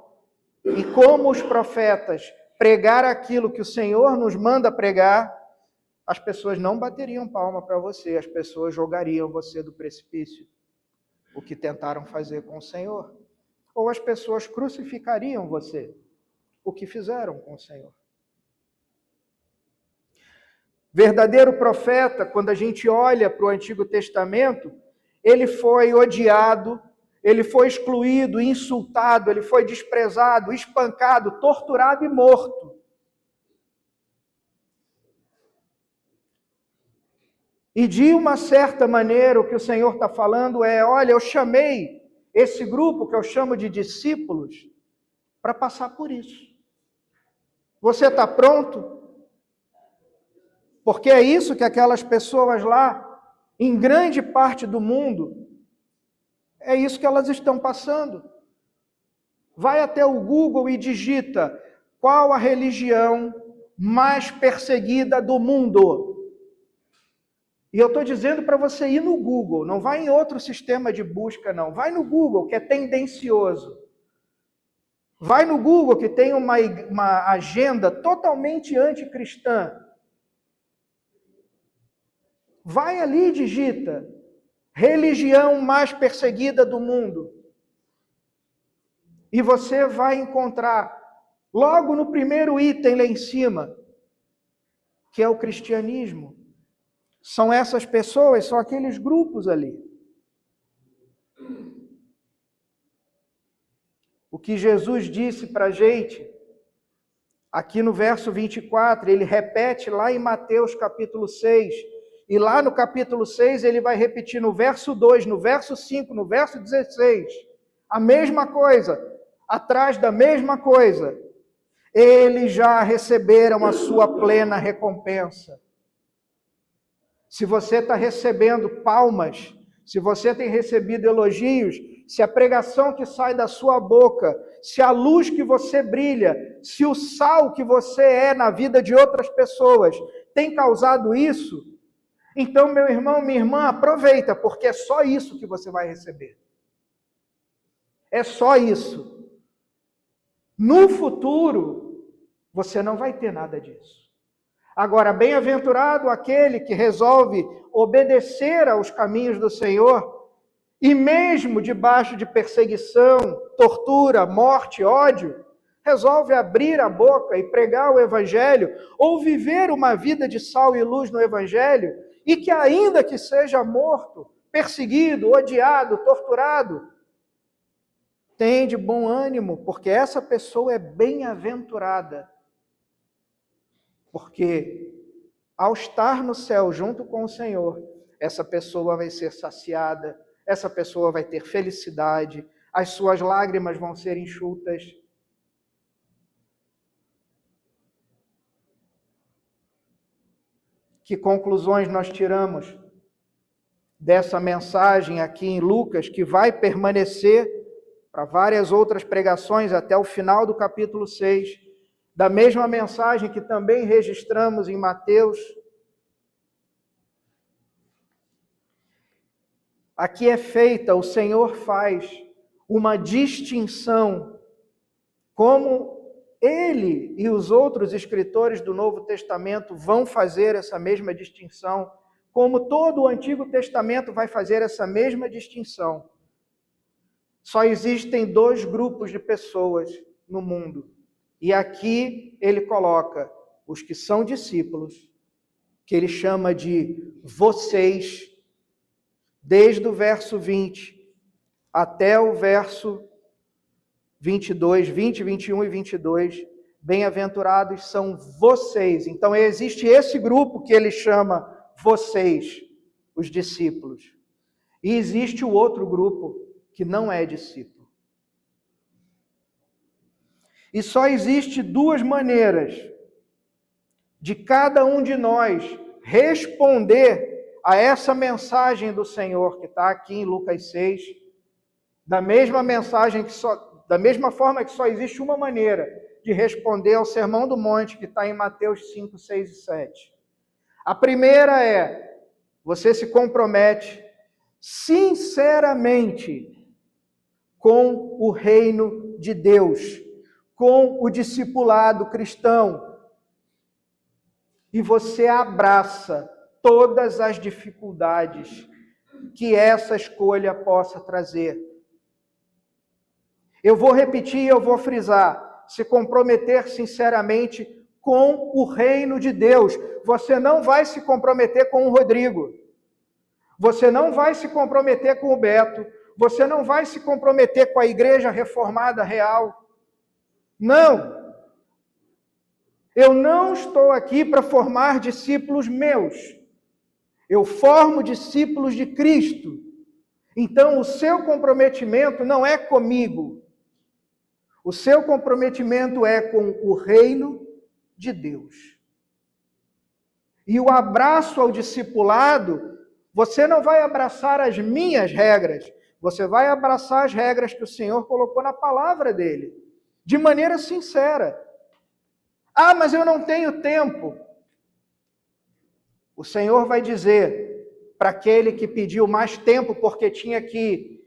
S1: e como os profetas pregar aquilo que o Senhor nos manda pregar, as pessoas não bateriam palma para você, as pessoas jogariam você do precipício, o que tentaram fazer com o Senhor. Ou as pessoas crucificariam você, o que fizeram com o Senhor. Verdadeiro profeta, quando a gente olha para o Antigo Testamento, ele foi odiado, ele foi excluído, insultado, ele foi desprezado, espancado, torturado e morto. E de uma certa maneira, o que o Senhor está falando é, olha, eu chamei esse grupo, que eu chamo de discípulos, para passar por isso. Você está pronto? Porque é isso que aquelas pessoas lá, em grande parte do mundo, é isso que elas estão passando. Vai até o Google e digita qual a religião mais perseguida do mundo. E eu estou dizendo para você ir no Google, não vai em outro sistema de busca, não. Vai no Google, que é tendencioso. Vai no Google, que tem uma agenda totalmente anticristã. Vai ali e digita religião mais perseguida do mundo. E você vai encontrar, logo no primeiro item lá em cima, que é o cristianismo. São essas pessoas, são aqueles grupos ali. O que Jesus disse para a gente, aqui no verso 24, ele repete lá em Mateus capítulo 6, e lá no capítulo 6 ele vai repetir no verso 2, no verso 5, no verso 16, a mesma coisa, atrás da mesma coisa. Eles já receberam a sua plena recompensa. Se você está recebendo palmas, se você tem recebido elogios, se a pregação que sai da sua boca, se a luz que você brilha, se o sal que você é na vida de outras pessoas tem causado isso, então, meu irmão, minha irmã, aproveita, porque é só isso que você vai receber. É só isso. No futuro, você não vai ter nada disso. Agora, bem-aventurado aquele que resolve obedecer aos caminhos do Senhor, e mesmo debaixo de perseguição, tortura, morte, ódio, resolve abrir a boca e pregar o Evangelho, ou viver uma vida de sal e luz no Evangelho, e que ainda que seja morto, perseguido, odiado, torturado, tem de bom ânimo, porque essa pessoa é bem-aventurada. Porque ao estar no céu junto com o Senhor, essa pessoa vai ser saciada, essa pessoa vai ter felicidade, as suas lágrimas vão ser enxutas. Que conclusões nós tiramos dessa mensagem aqui em Lucas, que vai permanecer para várias outras pregações até o final do capítulo 6, da mesma mensagem que também registramos em Mateus. Aqui é feita, o Senhor faz uma distinção, como ele e os outros escritores do Novo Testamento vão fazer essa mesma distinção, como todo o Antigo Testamento vai fazer essa mesma distinção. Só existem dois grupos de pessoas no mundo. E aqui ele coloca os que são discípulos, que ele chama de vocês, desde o verso 20 até o verso 22, 20, 21 e 22, bem-aventurados são vocês. Então existe esse grupo que ele chama vocês, os discípulos. E existe o outro grupo que não é discípulo. E só existe duas maneiras de cada um de nós responder a essa mensagem do Senhor que está aqui em Lucas 6, da mesma forma que só existe uma maneira de responder ao Sermão do Monte que está em Mateus 5, 6 e 7. A primeira é: você se compromete sinceramente com o reino de Deus, com o discipulado cristão, e você abraça todas as dificuldades que essa escolha possa trazer. Eu vou repetir, eu vou frisar: se comprometer sinceramente com o reino de Deus. Você não vai se comprometer com o Rodrigo. Você não vai se comprometer com o Beto. Você não vai se comprometer com a Igreja Reformada Real. Não. Eu não estou aqui para formar discípulos meus. Eu formo discípulos de Cristo. Então, o seu comprometimento não é comigo. O seu comprometimento é com o reino de Deus. E o abraço ao discipulado, você não vai abraçar as minhas regras, você vai abraçar as regras que o Senhor colocou na palavra dele, de maneira sincera. Ah, mas eu não tenho tempo. O Senhor vai dizer para aquele que pediu mais tempo porque tinha que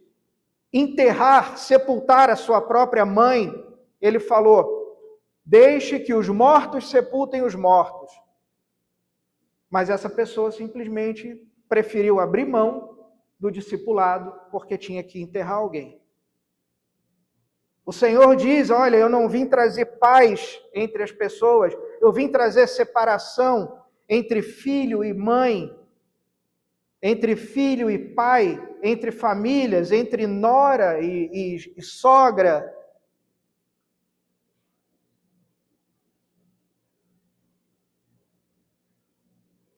S1: enterrar, sepultar a sua própria mãe, ele falou: deixe que os mortos sepultem os mortos. Mas essa pessoa simplesmente preferiu abrir mão do discipulado porque tinha que enterrar alguém. O Senhor diz: olha, eu não vim trazer paz entre as pessoas, eu vim trazer separação entre filho e mãe, entre filho e pai, entre famílias, entre nora e sogra.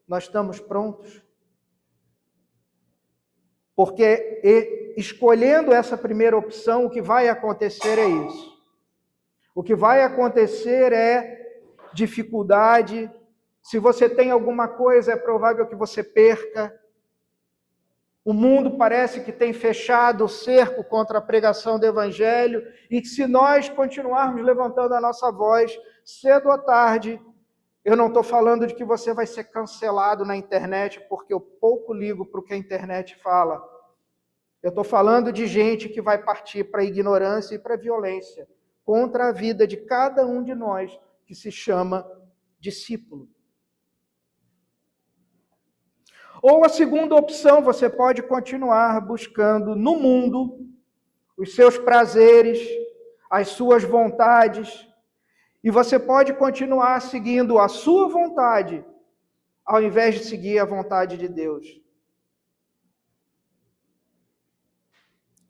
S1: Nós estamos prontos? Porque escolhendo essa primeira opção, o que vai acontecer é isso. O que vai acontecer é dificuldade. Se você tem alguma coisa, é provável que você perca. O mundo parece que tem fechado o cerco contra a pregação do Evangelho, e que se nós continuarmos levantando a nossa voz, cedo ou tarde, eu não estou falando de que você vai ser cancelado na internet, porque eu pouco ligo para o que a internet fala. Eu estou falando de gente que vai partir para a ignorância e para a violência, contra a vida de cada um de nós que se chama discípulo. Ou a segunda opção, você pode continuar buscando no mundo os seus prazeres, as suas vontades, e você pode continuar seguindo a sua vontade, ao invés de seguir a vontade de Deus.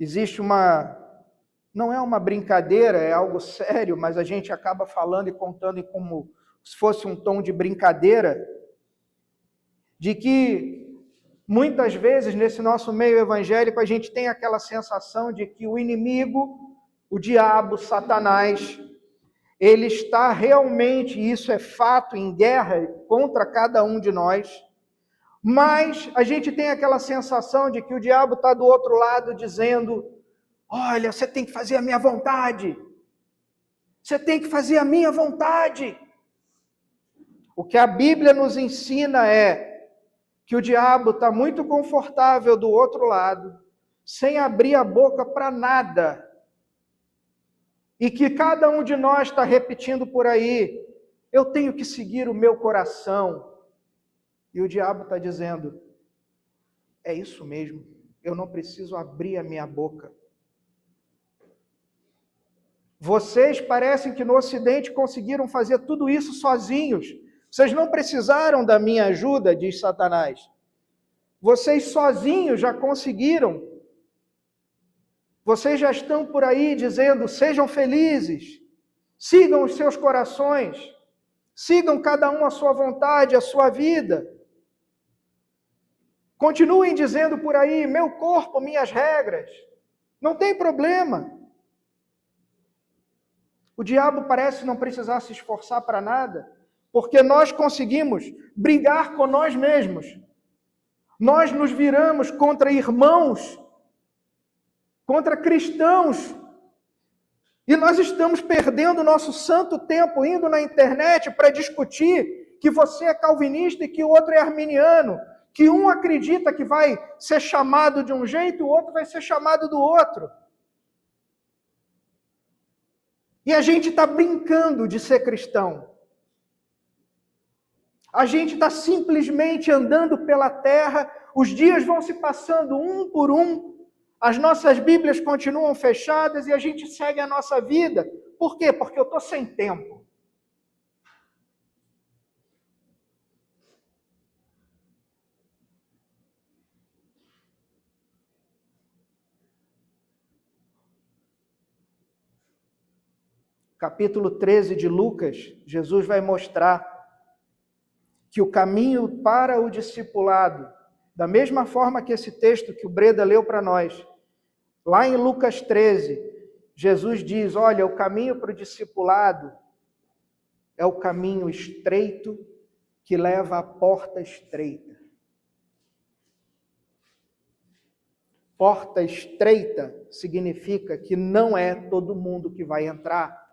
S1: Existe não é uma brincadeira, é algo sério, mas a gente acaba falando e contando como se fosse um tom de brincadeira, de que muitas vezes nesse nosso meio evangélico a gente tem aquela sensação de que o inimigo, o diabo, Satanás, ele está realmente, isso é fato, em guerra contra cada um de nós, mas a gente tem aquela sensação de que o diabo está do outro lado dizendo: olha, você tem que fazer a minha vontade, você tem que fazer a minha vontade. O que a Bíblia nos ensina é que o diabo está muito confortável do outro lado, sem abrir a boca para nada, e que cada um de nós está repetindo por aí: eu tenho que seguir o meu coração. E o diabo está dizendo: é isso mesmo, eu não preciso abrir a minha boca. Vocês parecem que no Ocidente conseguiram fazer tudo isso sozinhos. Vocês não precisaram da minha ajuda, diz Satanás. Vocês sozinhos já conseguiram. Vocês já estão por aí dizendo: sejam felizes, sigam os seus corações, sigam cada um a sua vontade, a sua vida. Continuem dizendo por aí: meu corpo, minhas regras. Não tem problema. O diabo parece não precisar se esforçar para nada, porque nós conseguimos brigar com nós mesmos. Nós nos viramos contra irmãos, contra cristãos, e nós estamos perdendo nosso santo tempo indo na internet para discutir que você é calvinista e que o outro é arminiano, que um acredita que vai ser chamado de um jeito e o outro vai ser chamado do outro. E a gente está brincando de ser cristão. A gente está simplesmente andando pela terra, os dias vão se passando um por um, as nossas Bíblias continuam fechadas e a gente segue a nossa vida. Por quê? Porque eu estou sem tempo. Capítulo 13 de Lucas, Jesus vai mostrar que o caminho para o discipulado, da mesma forma que esse texto que o Breda leu para nós, lá em Lucas 13, Jesus diz, olha, o caminho para o discipulado é o caminho estreito que leva à porta estreita. Porta estreita significa que não é todo mundo que vai entrar.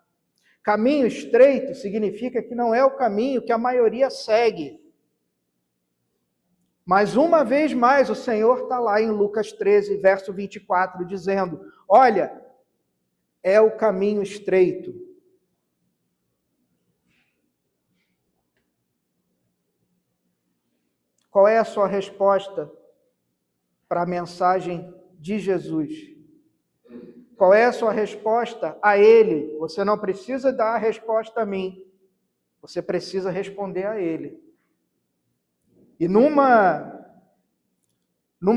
S1: Caminho estreito significa que não é o caminho que a maioria segue. Mas uma vez mais o Senhor está lá em Lucas 13, verso 24, dizendo, olha, é o caminho estreito. Qual é a sua resposta para a mensagem de Jesus? Qual é a sua resposta a Ele? Você não precisa dar a resposta a mim. Você precisa responder a Ele. E numa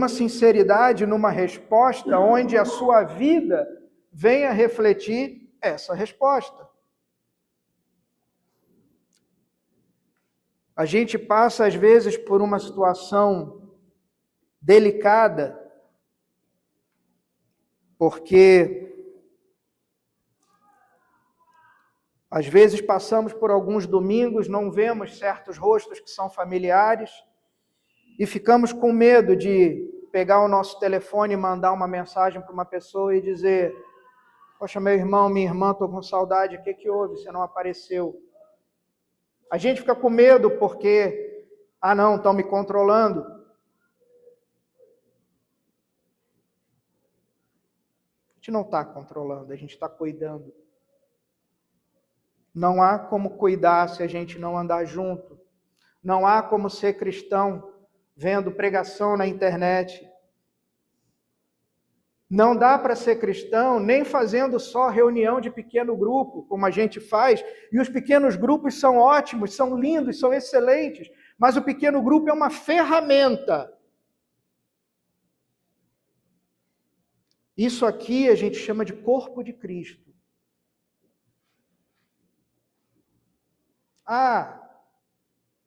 S1: sinceridade, numa resposta onde a sua vida venha refletir essa resposta. A gente passa, às vezes, por uma situação delicada, porque às vezes passamos por alguns domingos, não vemos certos rostos que são familiares e ficamos com medo de pegar o nosso telefone e mandar uma mensagem para uma pessoa e dizer, poxa, meu irmão, minha irmã, estou com saudade, o que houve? Você não apareceu. A gente fica com medo porque, não, estão me controlando. A gente não está controlando, a gente está cuidando. Não há como cuidar se a gente não andar junto. Não há como ser cristão vendo pregação na internet. Não dá para ser cristão nem fazendo só reunião de pequeno grupo, como a gente faz, e os pequenos grupos são ótimos, são lindos, são excelentes, mas o pequeno grupo é uma ferramenta. Isso aqui a gente chama de corpo de Cristo.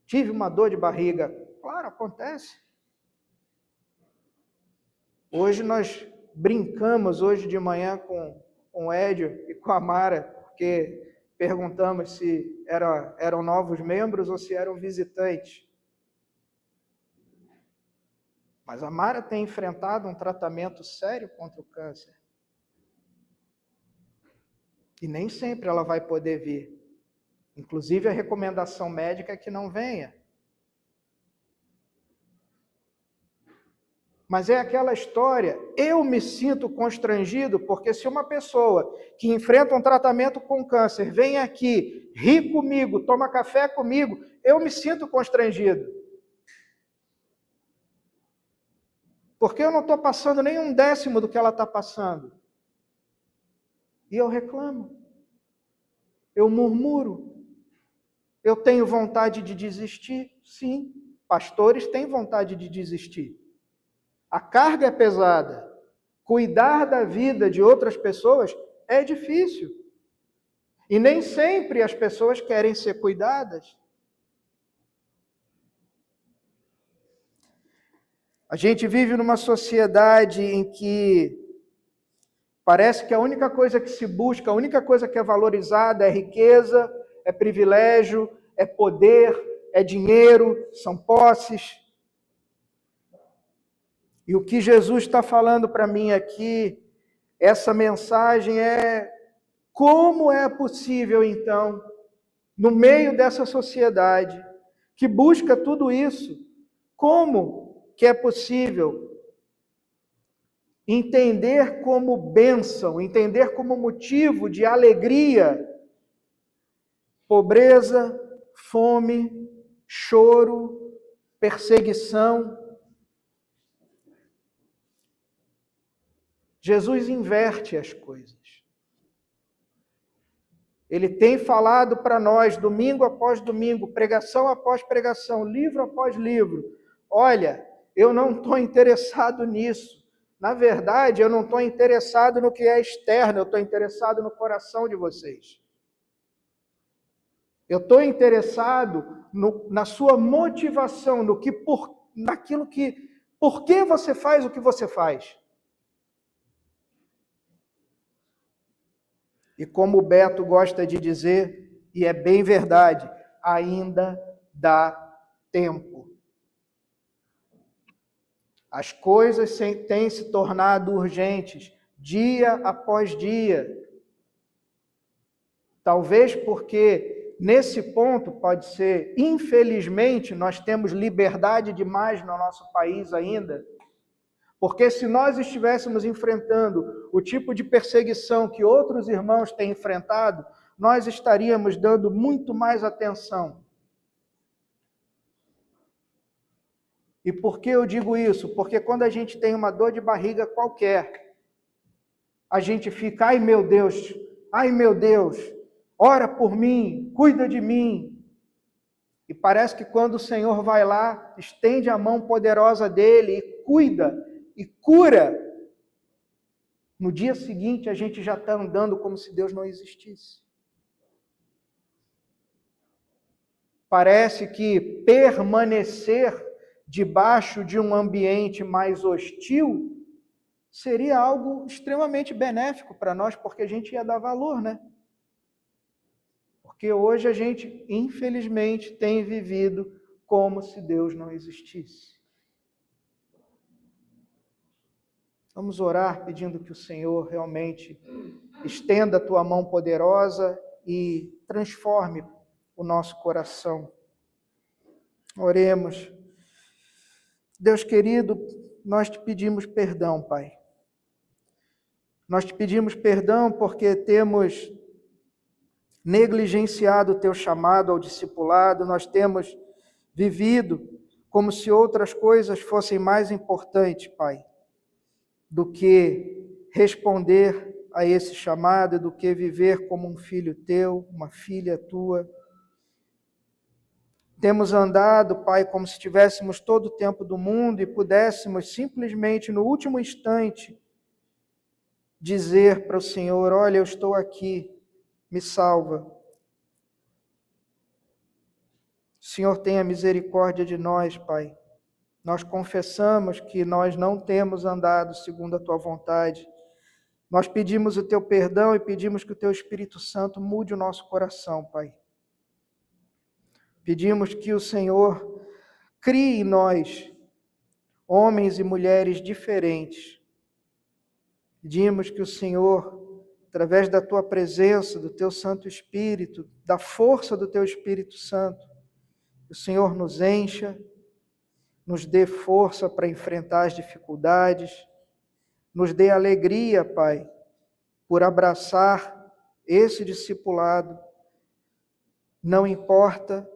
S1: Tive uma dor de barriga. Claro, acontece. Hoje nós brincamos, hoje de manhã com o Édio e com a Mara, porque perguntamos se eram novos membros ou se eram visitantes. Mas a Mara tem enfrentado um tratamento sério contra o câncer. E nem sempre ela vai poder vir. Inclusive, a recomendação médica é que não venha. Mas é aquela história, eu me sinto constrangido, porque se uma pessoa que enfrenta um tratamento com câncer vem aqui, ri comigo, toma café comigo, eu me sinto constrangido. Porque eu não estou passando nem 1/10 do que ela está passando. E eu reclamo. Eu murmuro. Eu tenho vontade de desistir? Sim, pastores têm vontade de desistir. A carga é pesada. Cuidar da vida de outras pessoas é difícil. E nem sempre as pessoas querem ser cuidadas. A gente vive numa sociedade em que Parece que a única coisa que se busca, a única coisa que é valorizada é riqueza, é privilégio, é poder, é dinheiro, são posses. E o que Jesus está falando para mim aqui, essa mensagem é: como é possível, então, no meio dessa sociedade que busca tudo isso, como que é possível entender como bênção, entender como motivo de alegria, pobreza, fome, choro, perseguição? Jesus inverte as coisas. Ele tem falado para nós, domingo após domingo, pregação após pregação, livro após livro: olha, eu não estou interessado nisso. Na verdade, eu não estou interessado no que é externo, eu estou interessado no coração de vocês. Eu estou interessado na sua motivação, naquilo que, por que você faz o que você faz. E como o Beto gosta de dizer, e é bem verdade, ainda dá tempo. As coisas têm se tornado urgentes, dia após dia. Talvez porque, nesse ponto, pode ser, infelizmente, nós temos liberdade demais no nosso país ainda. Porque se nós estivéssemos enfrentando o tipo de perseguição que outros irmãos têm enfrentado, nós estaríamos dando muito mais atenção. E por que eu digo isso? Porque quando a gente tem uma dor de barriga qualquer, a gente fica: ai meu Deus, ora por mim, cuida de mim. E parece que quando o Senhor vai lá, estende a mão poderosa dele e cuida e cura, no dia seguinte a gente já está andando como se Deus não existisse. Parece que permanecer debaixo de um ambiente mais hostil seria algo extremamente benéfico para nós, porque a gente ia dar valor, né? Porque hoje a gente, infelizmente, tem vivido como se Deus não existisse. Vamos orar pedindo que o Senhor realmente estenda a tua mão poderosa e transforme o nosso coração. Oremos. Deus querido, nós te pedimos perdão, Pai. Nós te pedimos perdão porque temos negligenciado o teu chamado ao discipulado, nós temos vivido como se outras coisas fossem mais importantes, Pai, do que responder a esse chamado, do que viver como um filho teu, uma filha tua. Temos andado, Pai, como se tivéssemos todo o tempo do mundo e pudéssemos simplesmente, no último instante, dizer para o Senhor: olha, eu estou aqui, me salva. O Senhor tenha misericórdia de nós, Pai. Nós confessamos que nós não temos andado segundo a tua vontade. Nós pedimos o teu perdão e pedimos que o teu Espírito Santo mude o nosso coração, Pai. Pedimos que o Senhor crie em nós homens e mulheres diferentes. Pedimos que o Senhor, através da tua presença, do teu Santo Espírito, da força do teu Espírito Santo, o Senhor nos encha, nos dê força para enfrentar as dificuldades, nos dê alegria, Pai, por abraçar esse discipulado, não importa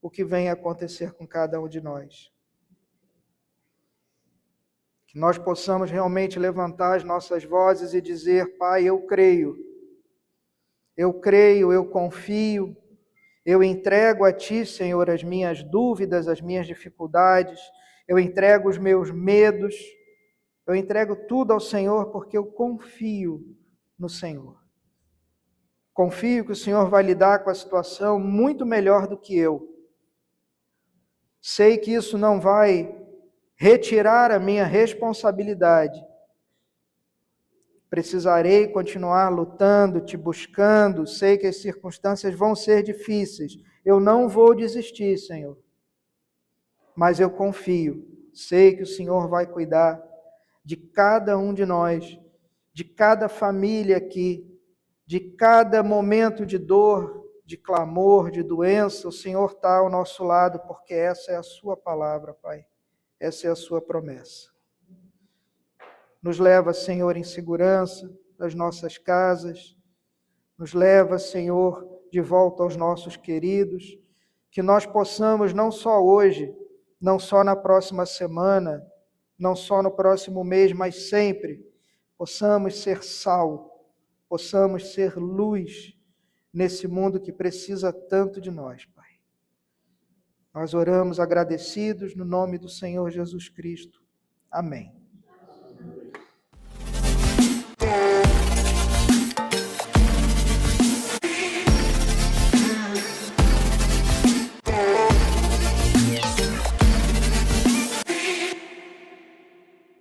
S1: o que venha acontecer com cada um de nós. Que nós possamos realmente levantar as nossas vozes e dizer: Pai, eu creio, eu confio, eu entrego a Ti, Senhor, as minhas dúvidas, as minhas dificuldades, eu entrego os meus medos, eu entrego tudo ao Senhor porque eu confio no Senhor. Confio que o Senhor vai lidar com a situação muito melhor do que eu. Sei que isso não vai retirar a minha responsabilidade. Precisarei continuar lutando, te buscando. Sei que as circunstâncias vão ser difíceis. Eu não vou desistir, Senhor. Mas eu confio. Sei que o Senhor vai cuidar de cada um de nós, de cada família aqui, de cada momento de dor, de clamor, de doença. O Senhor está ao nosso lado, porque essa é a sua palavra, Pai. Essa é a sua promessa. Nos leva, Senhor, em segurança das nossas casas. Nos leva, Senhor, de volta aos nossos queridos. Que nós possamos, não só hoje, não só na próxima semana, não só no próximo mês, mas sempre, possamos ser sal, possamos ser luz nesse mundo que precisa tanto de nós, Pai. Nós oramos agradecidos no nome do Senhor Jesus Cristo. Amém.